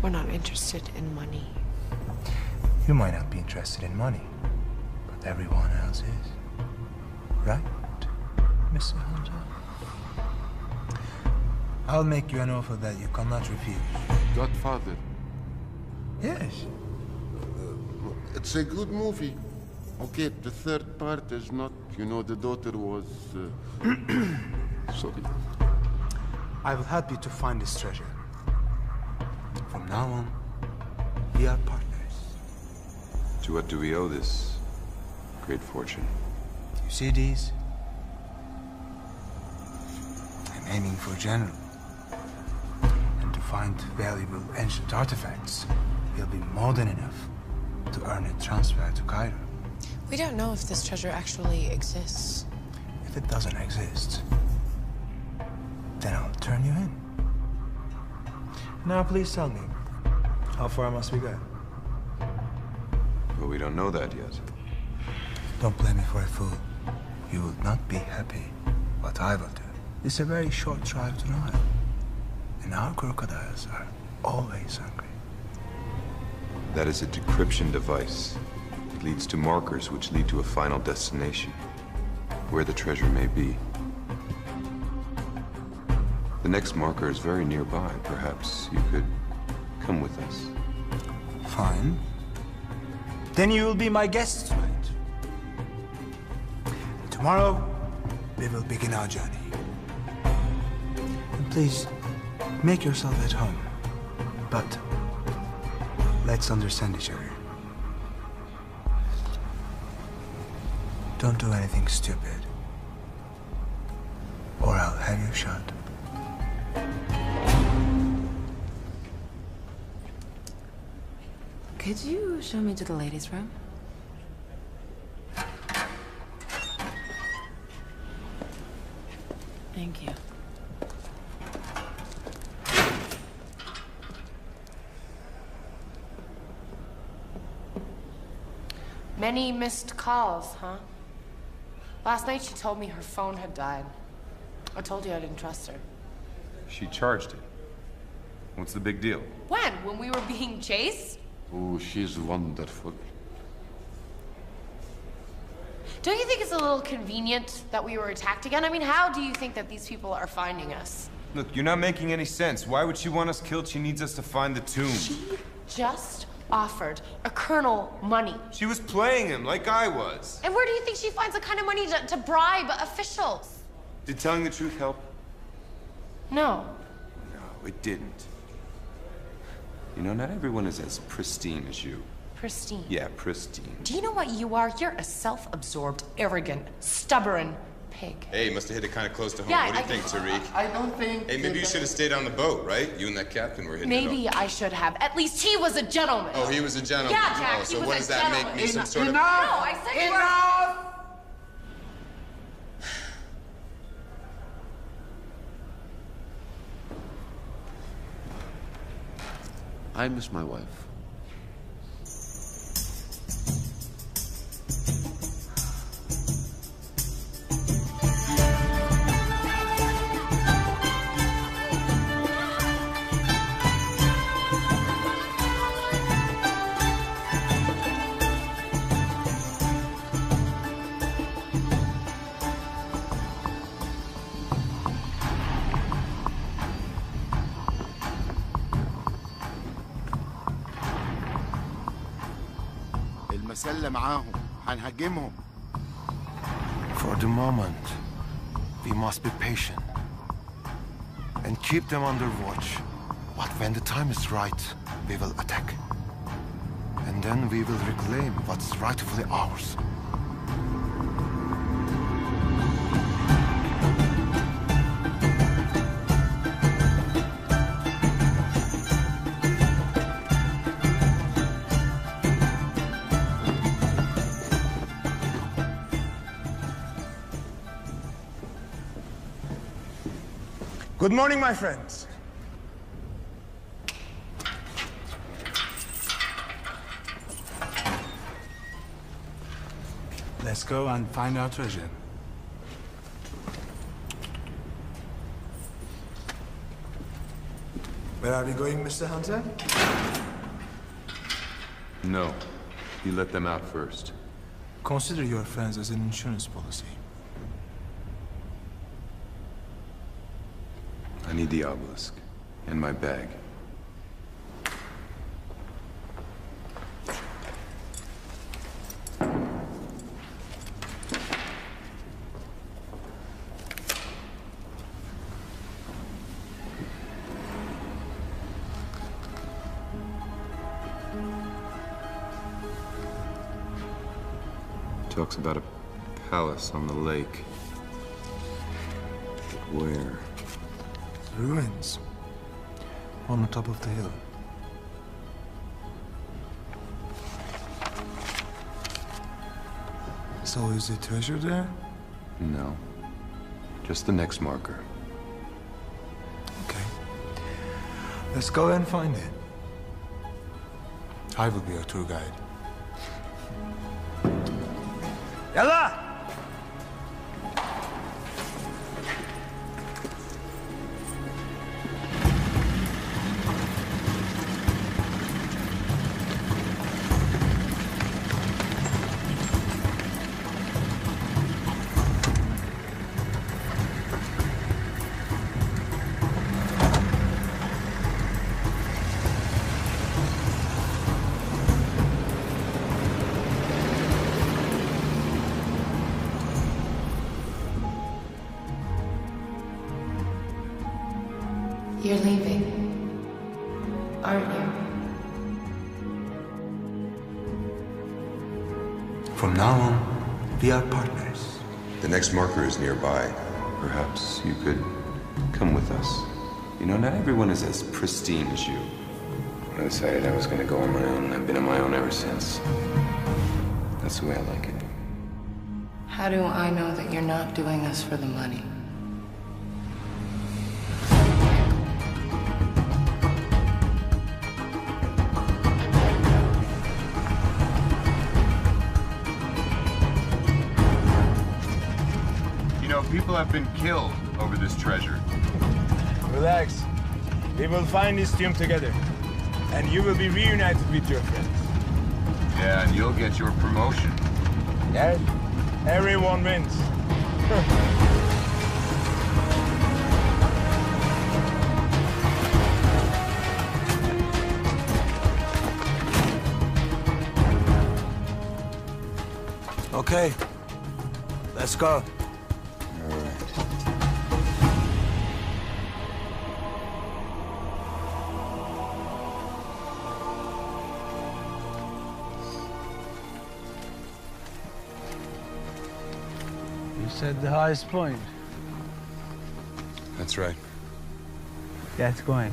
We're not interested in money. You might not be interested in money, but everyone else is. Right, Mr. Hunter? I'll make you an offer that you cannot refuse. Godfather. Yes. It's a good movie. Okay, the third part is not, you know, the daughter was... sorry. I will help you to find this treasure. From now on, we are partners. To what do we owe this great fortune? You see these? I'm aiming for general. And to find valuable ancient artifacts will be more than enough to earn a transfer to Cairo. We don't know if this treasure actually exists. If it doesn't exist, then I'll turn you in. Now please tell me, how far must we go? Well, we don't know that yet. Don't blame me for a fool. You will not be happy. What I will do. It's a very short drive to Nile. And our crocodiles are always hungry. That is a decryption device. It leads to markers which lead to a final destination, where the treasure may be. The next marker is very nearby. Perhaps you could come with us. Fine. Then you will be my guest tonight. Tomorrow, we will begin our journey. And please, make yourself at home. But let's understand each other. Don't do anything stupid, or I'll have you shot. Could you show me to the ladies' room? Thank you. Many missed calls, huh? Last night she told me her phone had died. I told you I didn't trust her. She charged it. What's the big deal? When? When we were being chased? Oh, she's wonderful. Don't you think it's a little convenient that we were attacked again? I mean, how do you think that these people are finding us? Look, you're not making any sense. Why would she want us killed? She needs us to find the tomb. She just offered a colonel money. She was playing him like I was. And where do you think she finds the kind of money to bribe officials? Did telling the truth help? No. No, it didn't. You know, not everyone is as pristine as you. Pristine? Yeah, pristine. Do you know what you are? You're a self-absorbed, arrogant, stubborn pig. Hey, must have hit it kind of close to home. Yeah, what do you think, Tariq? I don't think... Hey, maybe you should have stayed on the boat, right? You and that captain were hitting it Maybe I should have. At least he was a gentleman. Oh, he was a gentleman. Yeah, Jack, oh, so he was what a does that gentleman. make me? Some sort No, of... I said you were... I miss my wife. المسلة معاهم هنهاجمهم. For the moment, we must be patient and keep them under watch. But when the time is right, we will attack. And then we will reclaim what's rightfully ours. Good morning, my friends. Let's go and find our treasure. Where are we going, Mr. Hunter? No. You let them out first. Consider your friends as an insurance policy. I need the obelisk. And my bag. Talks about a palace on the lake. But where? Ruins. On the top of the hill. So is the treasure there? No. Just the next marker. Okay. Let's go and find it. I will be your tour guide. Yalla! You're leaving, aren't you? From now on, we are partners. The next marker is nearby. Perhaps you could come with us. You know, not everyone is as pristine as you. When I decided I was going to go on my own, I've been on my own ever since. That's the way I like it. How do I know that you're not doing this for the money? People have been killed over this treasure. Relax. We will find this tomb together. And you will be reunited with your friends. Yeah, and you'll get your promotion. Yeah, everyone wins. Okay. Let's go. You said the highest point. That's right. Get going.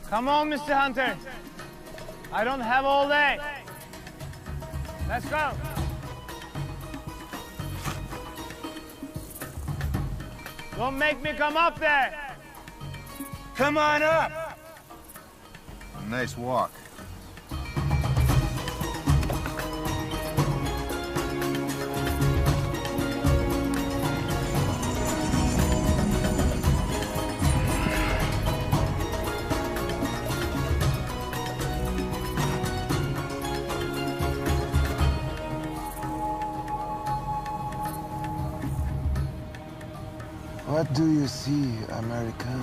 Come on, Mr. Hunter. I don't have all day. Let's go. Don't make me come up there. Come on up. Nice walk. What do you see, American?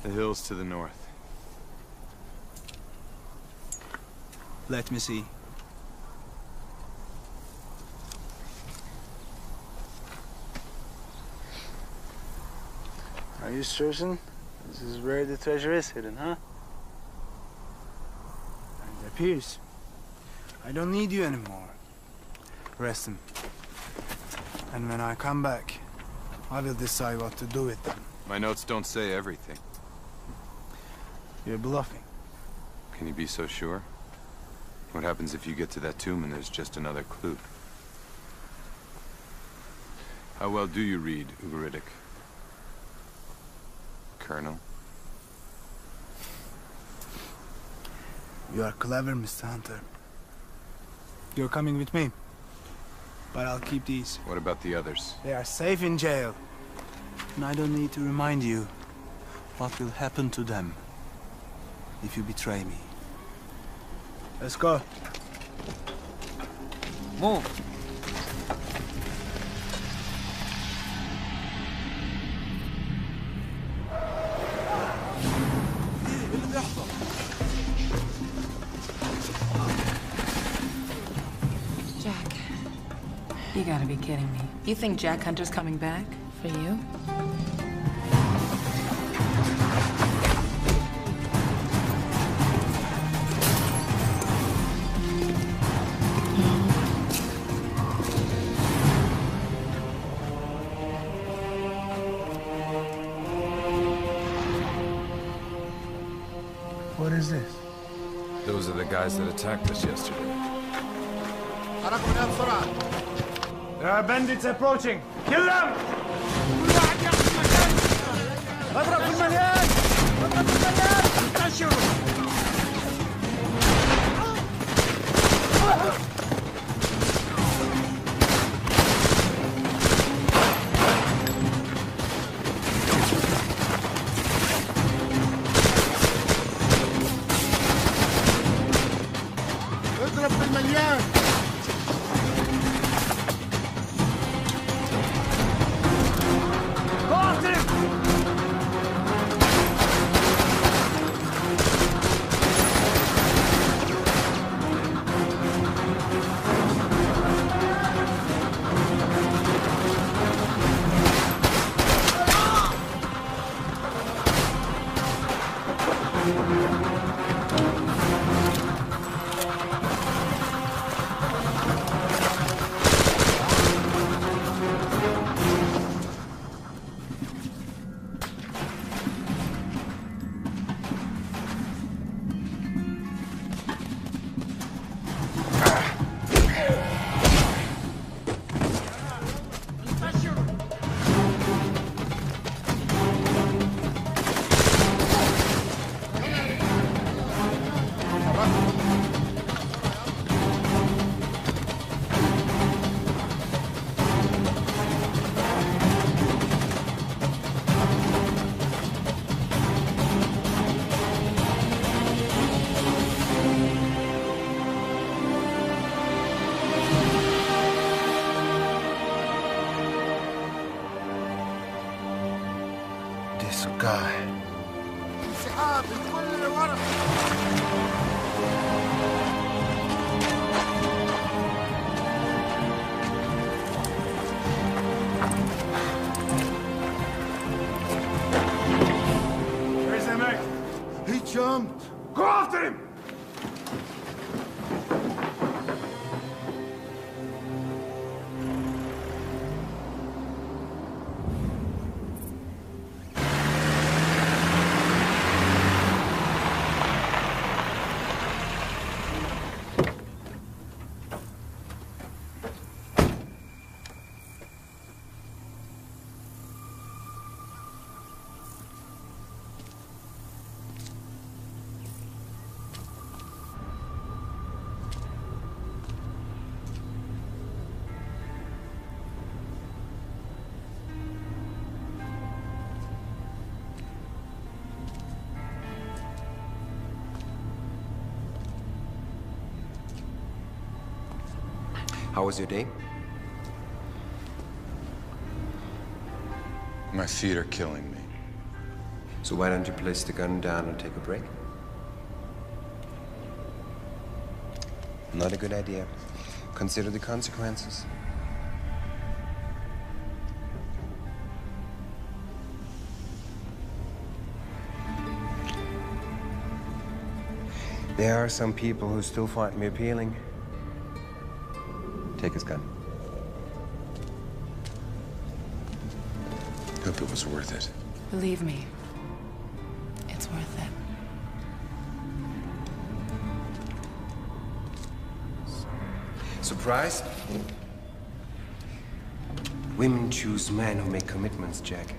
The hills to the north. Let me see. Are you certain this is where the treasure is hidden, huh? It appears. I don't need you anymore. Rest him. And when I come back, I will decide what to do with them. My notes don't say everything. You're bluffing. Can you be so sure? What happens if you get to that tomb and there's just another clue? How well do you read Ugaritic? Colonel? You are clever, Mr. Hunter. You're coming with me. But I'll keep these. What about the others? They are safe in jail. And I don't need to remind you what will happen to them if you betray me. Let's go. Move. Jack, you gotta be kidding me. You think Jack Hunter's coming back for you? What is this? Those are the guys that attacked us yesterday. There are bandits approaching. Kill them! اضرب بالمليان. This guy. انسحاب الكل اللي ورا. Where's the mech? He jumped. Go after him! How was your day? My feet are killing me. So why don't you place the gun down and take a break? Not a good idea. Consider the consequences. There are some people who still find me appealing. Take his gun. Hope it was worth it. Believe me, it's worth it. Surprised? Women choose men who make commitments, Jack.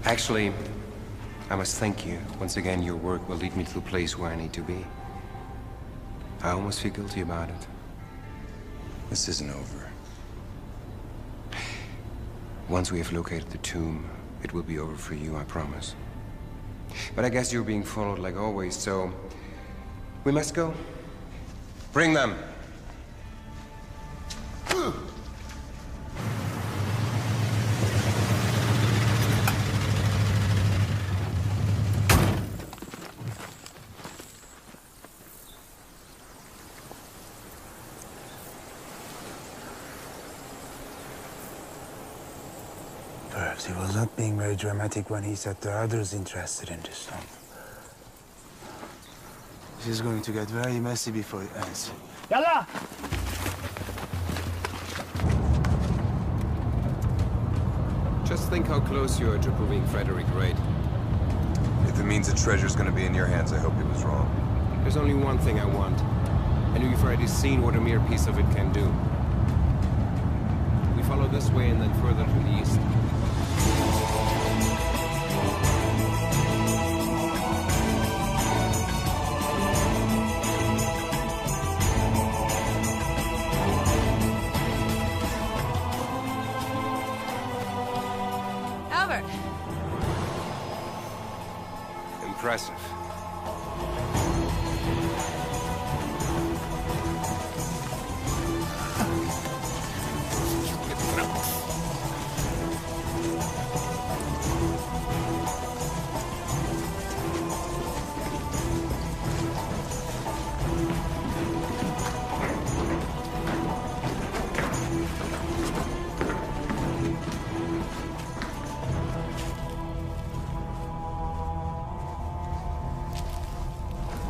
Actually, I must thank you. Once again, your work will lead me to the place where I need to be. I almost feel guilty about it. This isn't over. Once we have located the tomb, it will be over for you, I promise. But I guess you're being followed like always, so we must go. Bring them! Perhaps he was not being very dramatic when he said there are others interested in this tomb. This is going to get very messy before it ends. Yalla! Just think how close you are to proving Frederick right. If it means the treasure's gonna be in your hands, I hope he was wrong. There's only one thing I want. And you've already seen what a mere piece of it can do. We follow this way and then further to the east. Albert! Impressive.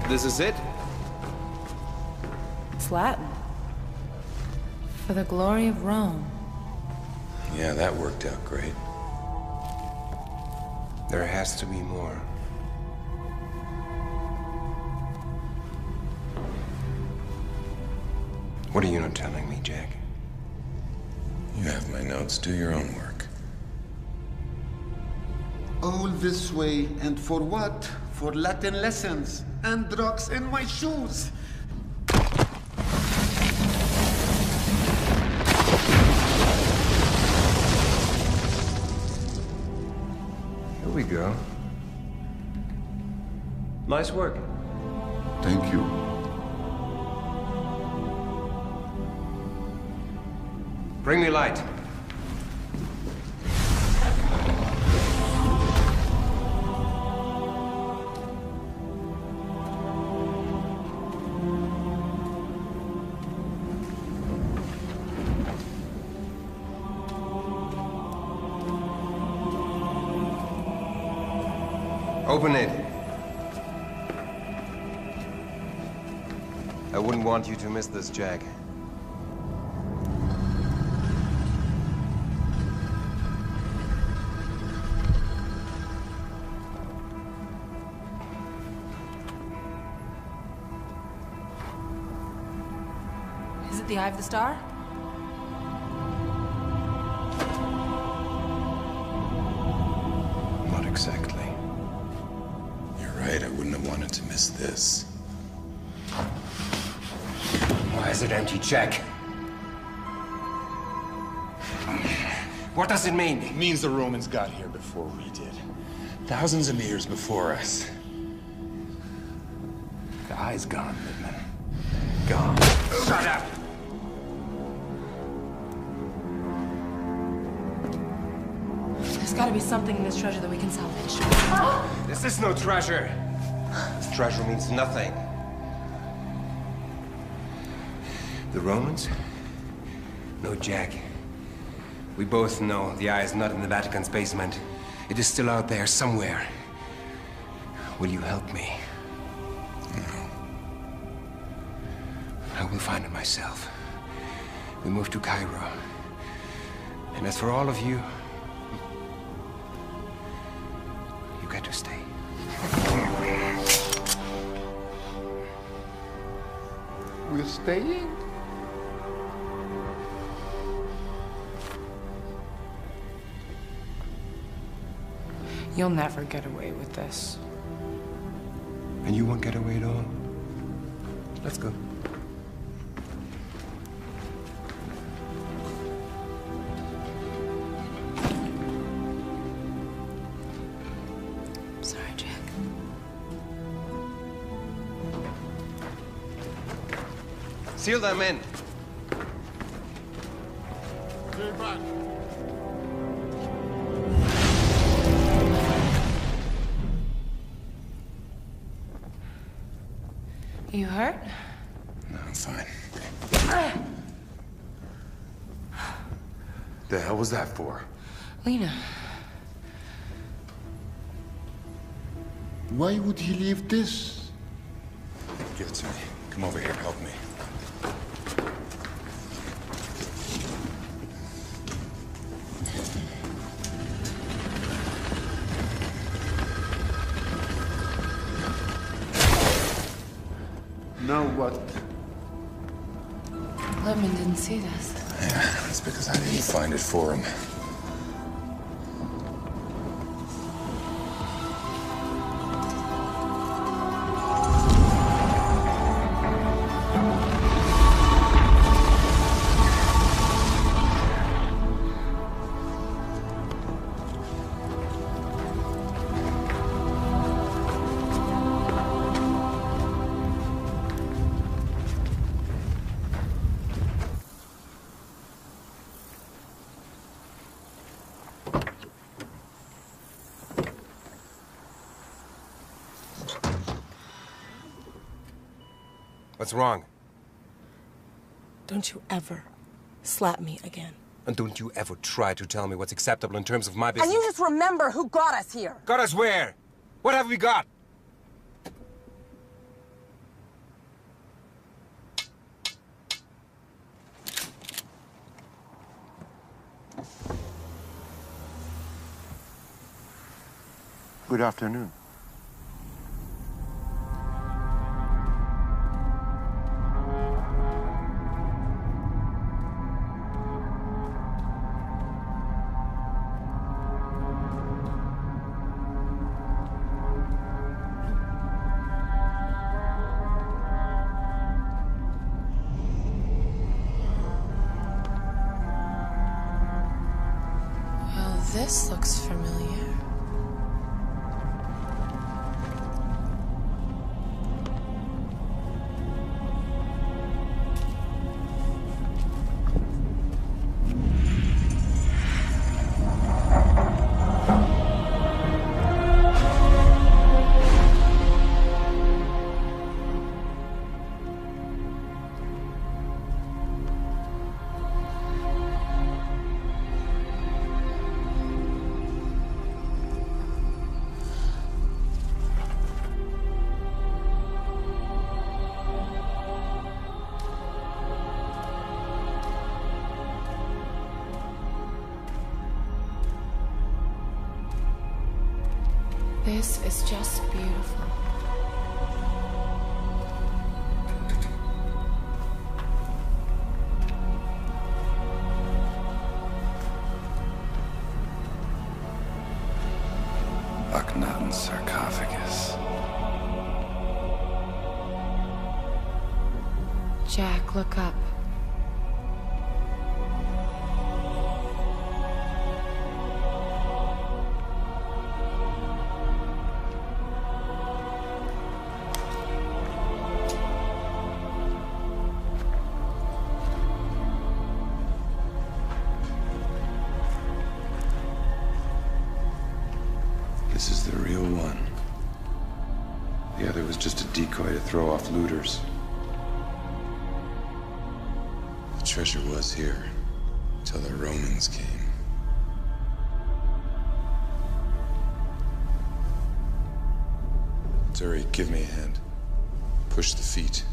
This is it? It's Latin. For the glory of Rome. Yeah, that worked out great. There has to be more. What are you not telling me, Jack? You have my notes. Do your own work. All this way, and for what? For Latin lessons and drugs in my shoes. Here we go. Nice work. Thank you. Bring me light. Open it. I wouldn't want you to miss this, Jack. Is it the Eye of the Star? Not exactly. Right, I wouldn't have wanted to miss this. Why is it empty, Jack? What does it mean? It means the Romans got here before we did. Thousands of years before us. The eye's gone, Littman. gone. Shut up! There's gotta be something in this treasure that we can salvage. This is no treasure. This treasure means nothing. The Romans? No, Jack. We both know the eye is not in the Vatican's basement. It is still out there somewhere. Will you help me? No. I will find it myself. We move to Cairo. And as for all of you, you get to stay. We're staying? You'll never get away with this. And you won't get away at all? Let's go. Sorry, Jack. Seal them in. Stay back. You hurt? No, I'm fine. The hell was that for? Lena. Why would he leave this? Give it to me. Come over here, help me. Now what? Lippman didn't see this. Yeah, that's because I didn't find it for him. What's wrong? Don't you ever slap me again. And don't you ever try to tell me what's acceptable in terms of my business. And you just remember who got us here. Got us where? What have we got? Good afternoon. Well, this looks familiar. This is just beautiful. Akhenaten's sarcophagus. Jack, look up. This is the real one. The other was just a decoy to throw off looters. The treasure was here until the Romans came. Zuri, give me a hand. Push the feet.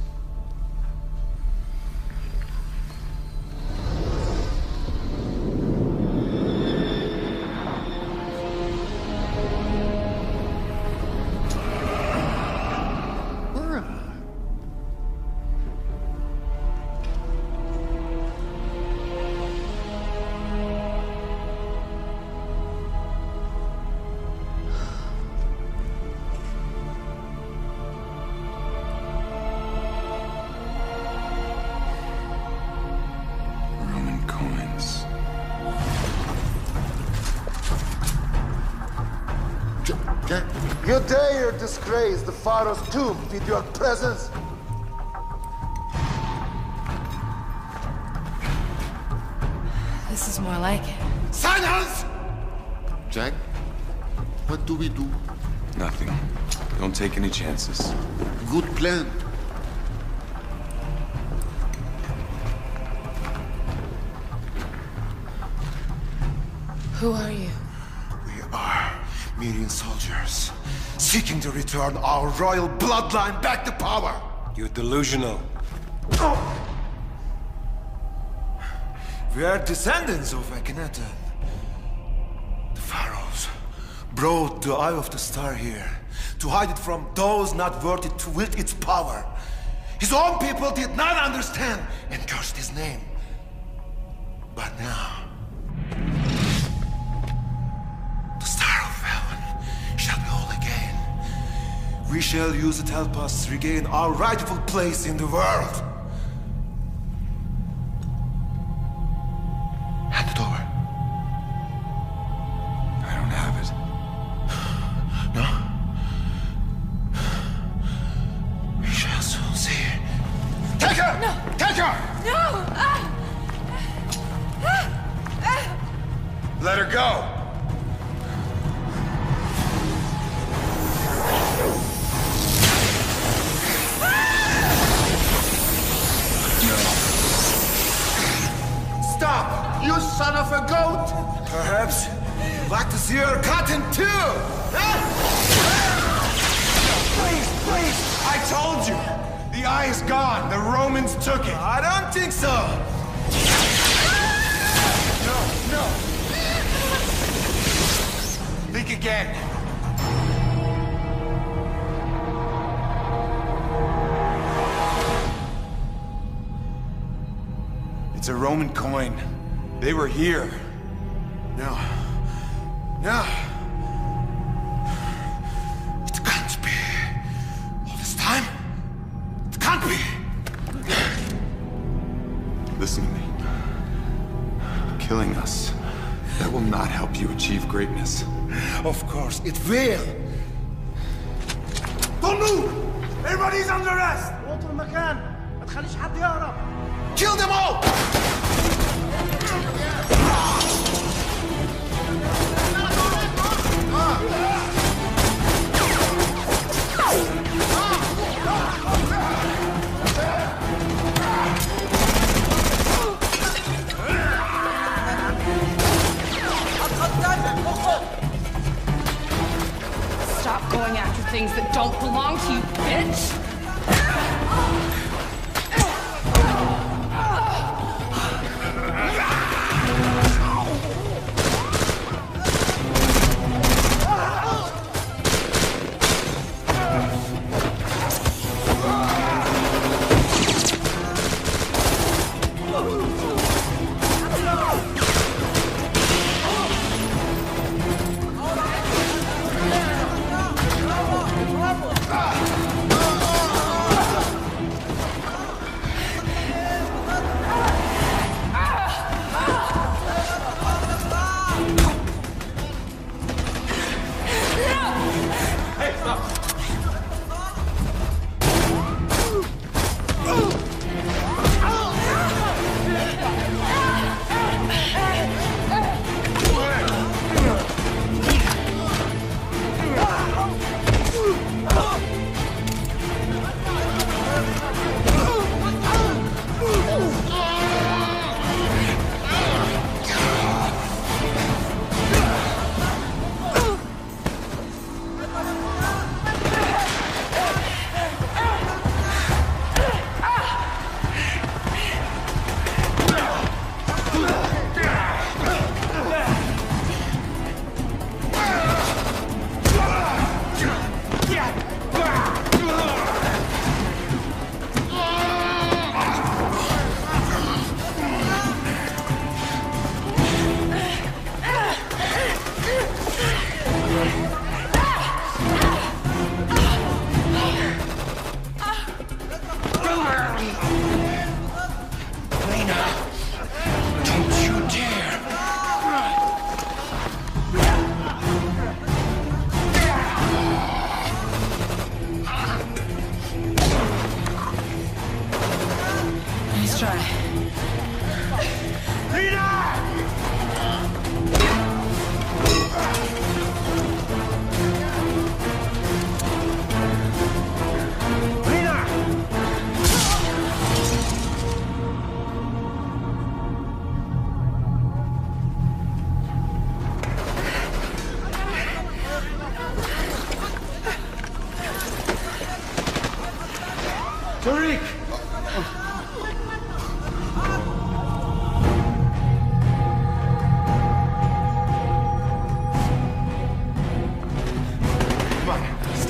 You dare disgrace the Pharaoh's tomb with your presence? This is more like it. Silence! Jack, what do we do? Nothing. Don't take any chances. Good plan. Who are you? We are Mirian soldiers, seeking to return our royal bloodline back to power. You're delusional. We are descendants of Akhenaten. The pharaohs brought the Eye of the Star here to hide it from those not worthy to wield its power. His own people did not understand and cursed his name. But now, the Star of Heaven shall be whole again. We shall use it to help us regain our rightful place in the world. Hand it over. I don't have it. No? We shall soon see. Take her! No! Take her! No! Let her go! Stop! You son of a goat! Perhaps you'd like to see her cut in two! Please, please! I told you! The eye is gone. The Romans took it. I don't think so! No, no! Think again. It's a Roman coin. They were here. No. No. It can't be. All this time? It can't be. Listen to me. Killing us, that will not help you achieve greatness. Of course, it will. Don't move! Everybody's under arrest! وطوا المكان ما تخليش حد يهرب. Kill them all! Stop going after things that don't belong to you, bitch!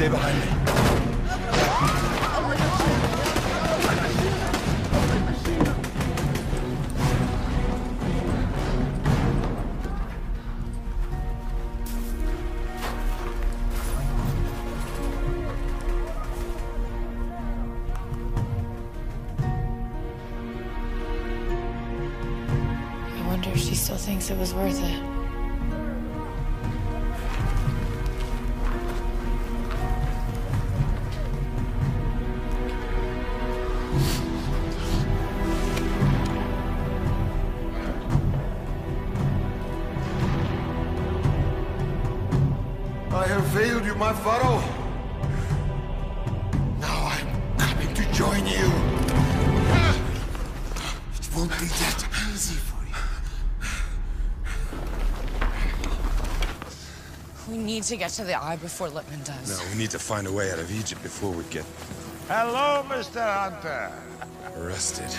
Stay behind me. I wonder if she still thinks it was worth it. I have failed you, my pharaoh. Now I'm coming to join you. It won't be that easy for you. We need to get to the Eye before Lippman does. No, we need to find a way out of Egypt before we get Hello, Mr. Hunter. arrested.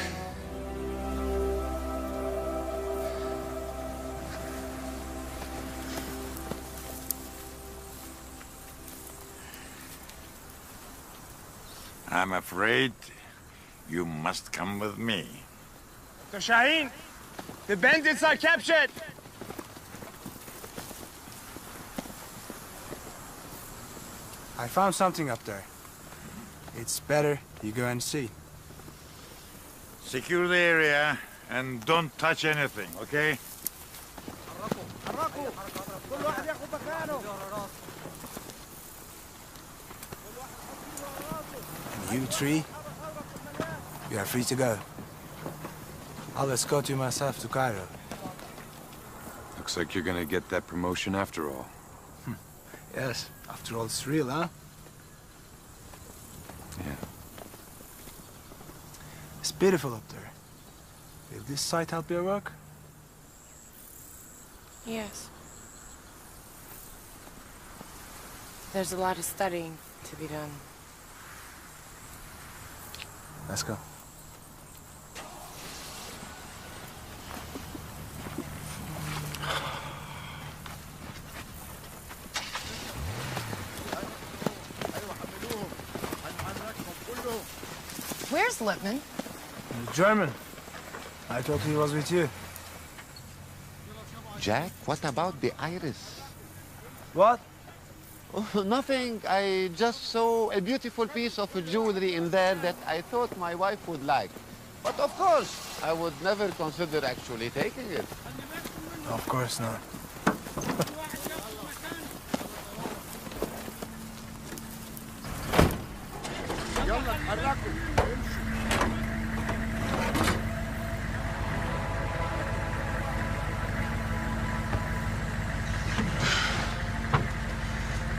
I'm afraid you must come with me. Dr. Shaheen, the bandits are captured. I found something up there. It's better you go and see. Secure the area and don't touch anything, okay? And you three, you are free to go. I'll escort you myself to Cairo. Looks like you're gonna get that promotion after all. Yes, after all, it's real, huh? Yeah. It's beautiful up there. Will this site help your work? Yes. There's a lot of studying to be done. Let's go. Where's Lippman? German. I thought he was with you. Jack, what about the iris? What? Oh, nothing. I just saw a beautiful piece of jewelry in there that I thought my wife would like. But of course, I would never consider actually taking it. Of course not.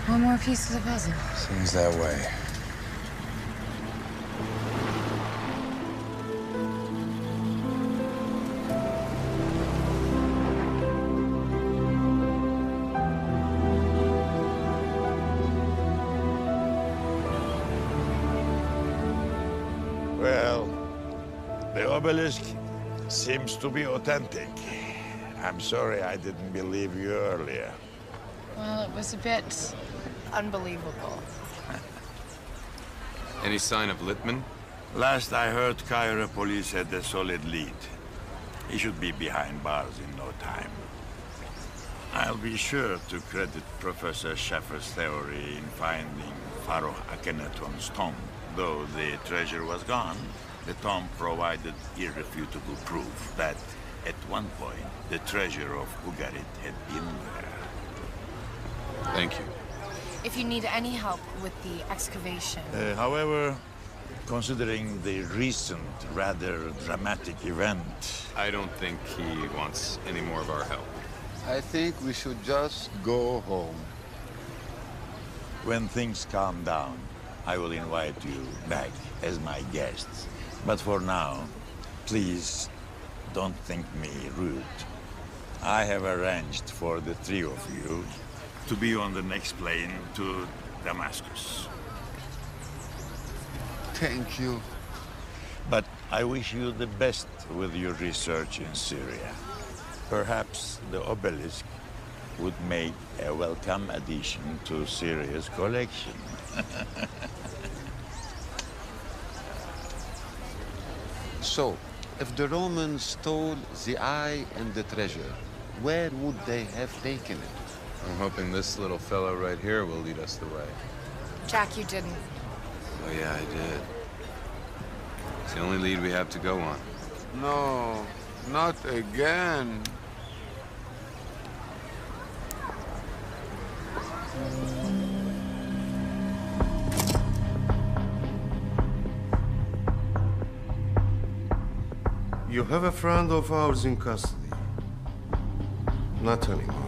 One more piece of the puzzle. Seems that way. Well, the obelisk seems to be authentic. I'm sorry I didn't believe you earlier. Well, it was a bit unbelievable. Any sign of Lippman? Last I heard, Cairo police had a solid lead. He should be behind bars in no time. I'll be sure to credit Professor Schaffer's theory in finding Pharaoh Akhenaton's tomb. Though the treasure was gone, the tomb provided irrefutable proof that, at one point, the treasure of Ugarit had been there. Thank you. If you need any help with the excavation... However, considering the recent, rather dramatic event... I don't think he wants any more of our help. I think we should just go home. When things calm down, I will invite you back as my guests. But for now, please don't think me rude. I have arranged for the three of you to be on the next plane to Damascus. Thank you. But I wish you the best with your research in Syria. Perhaps the obelisk would make a welcome addition to Syria's collection. So, if the Romans stole the eye and the treasure, where would they have taken it? I'm hoping this little fellow right here will lead us the way. Jack, you didn't. Oh yeah, I did. It's the only lead we have to go on. No, not again. You have a friend of ours in custody. Not anymore.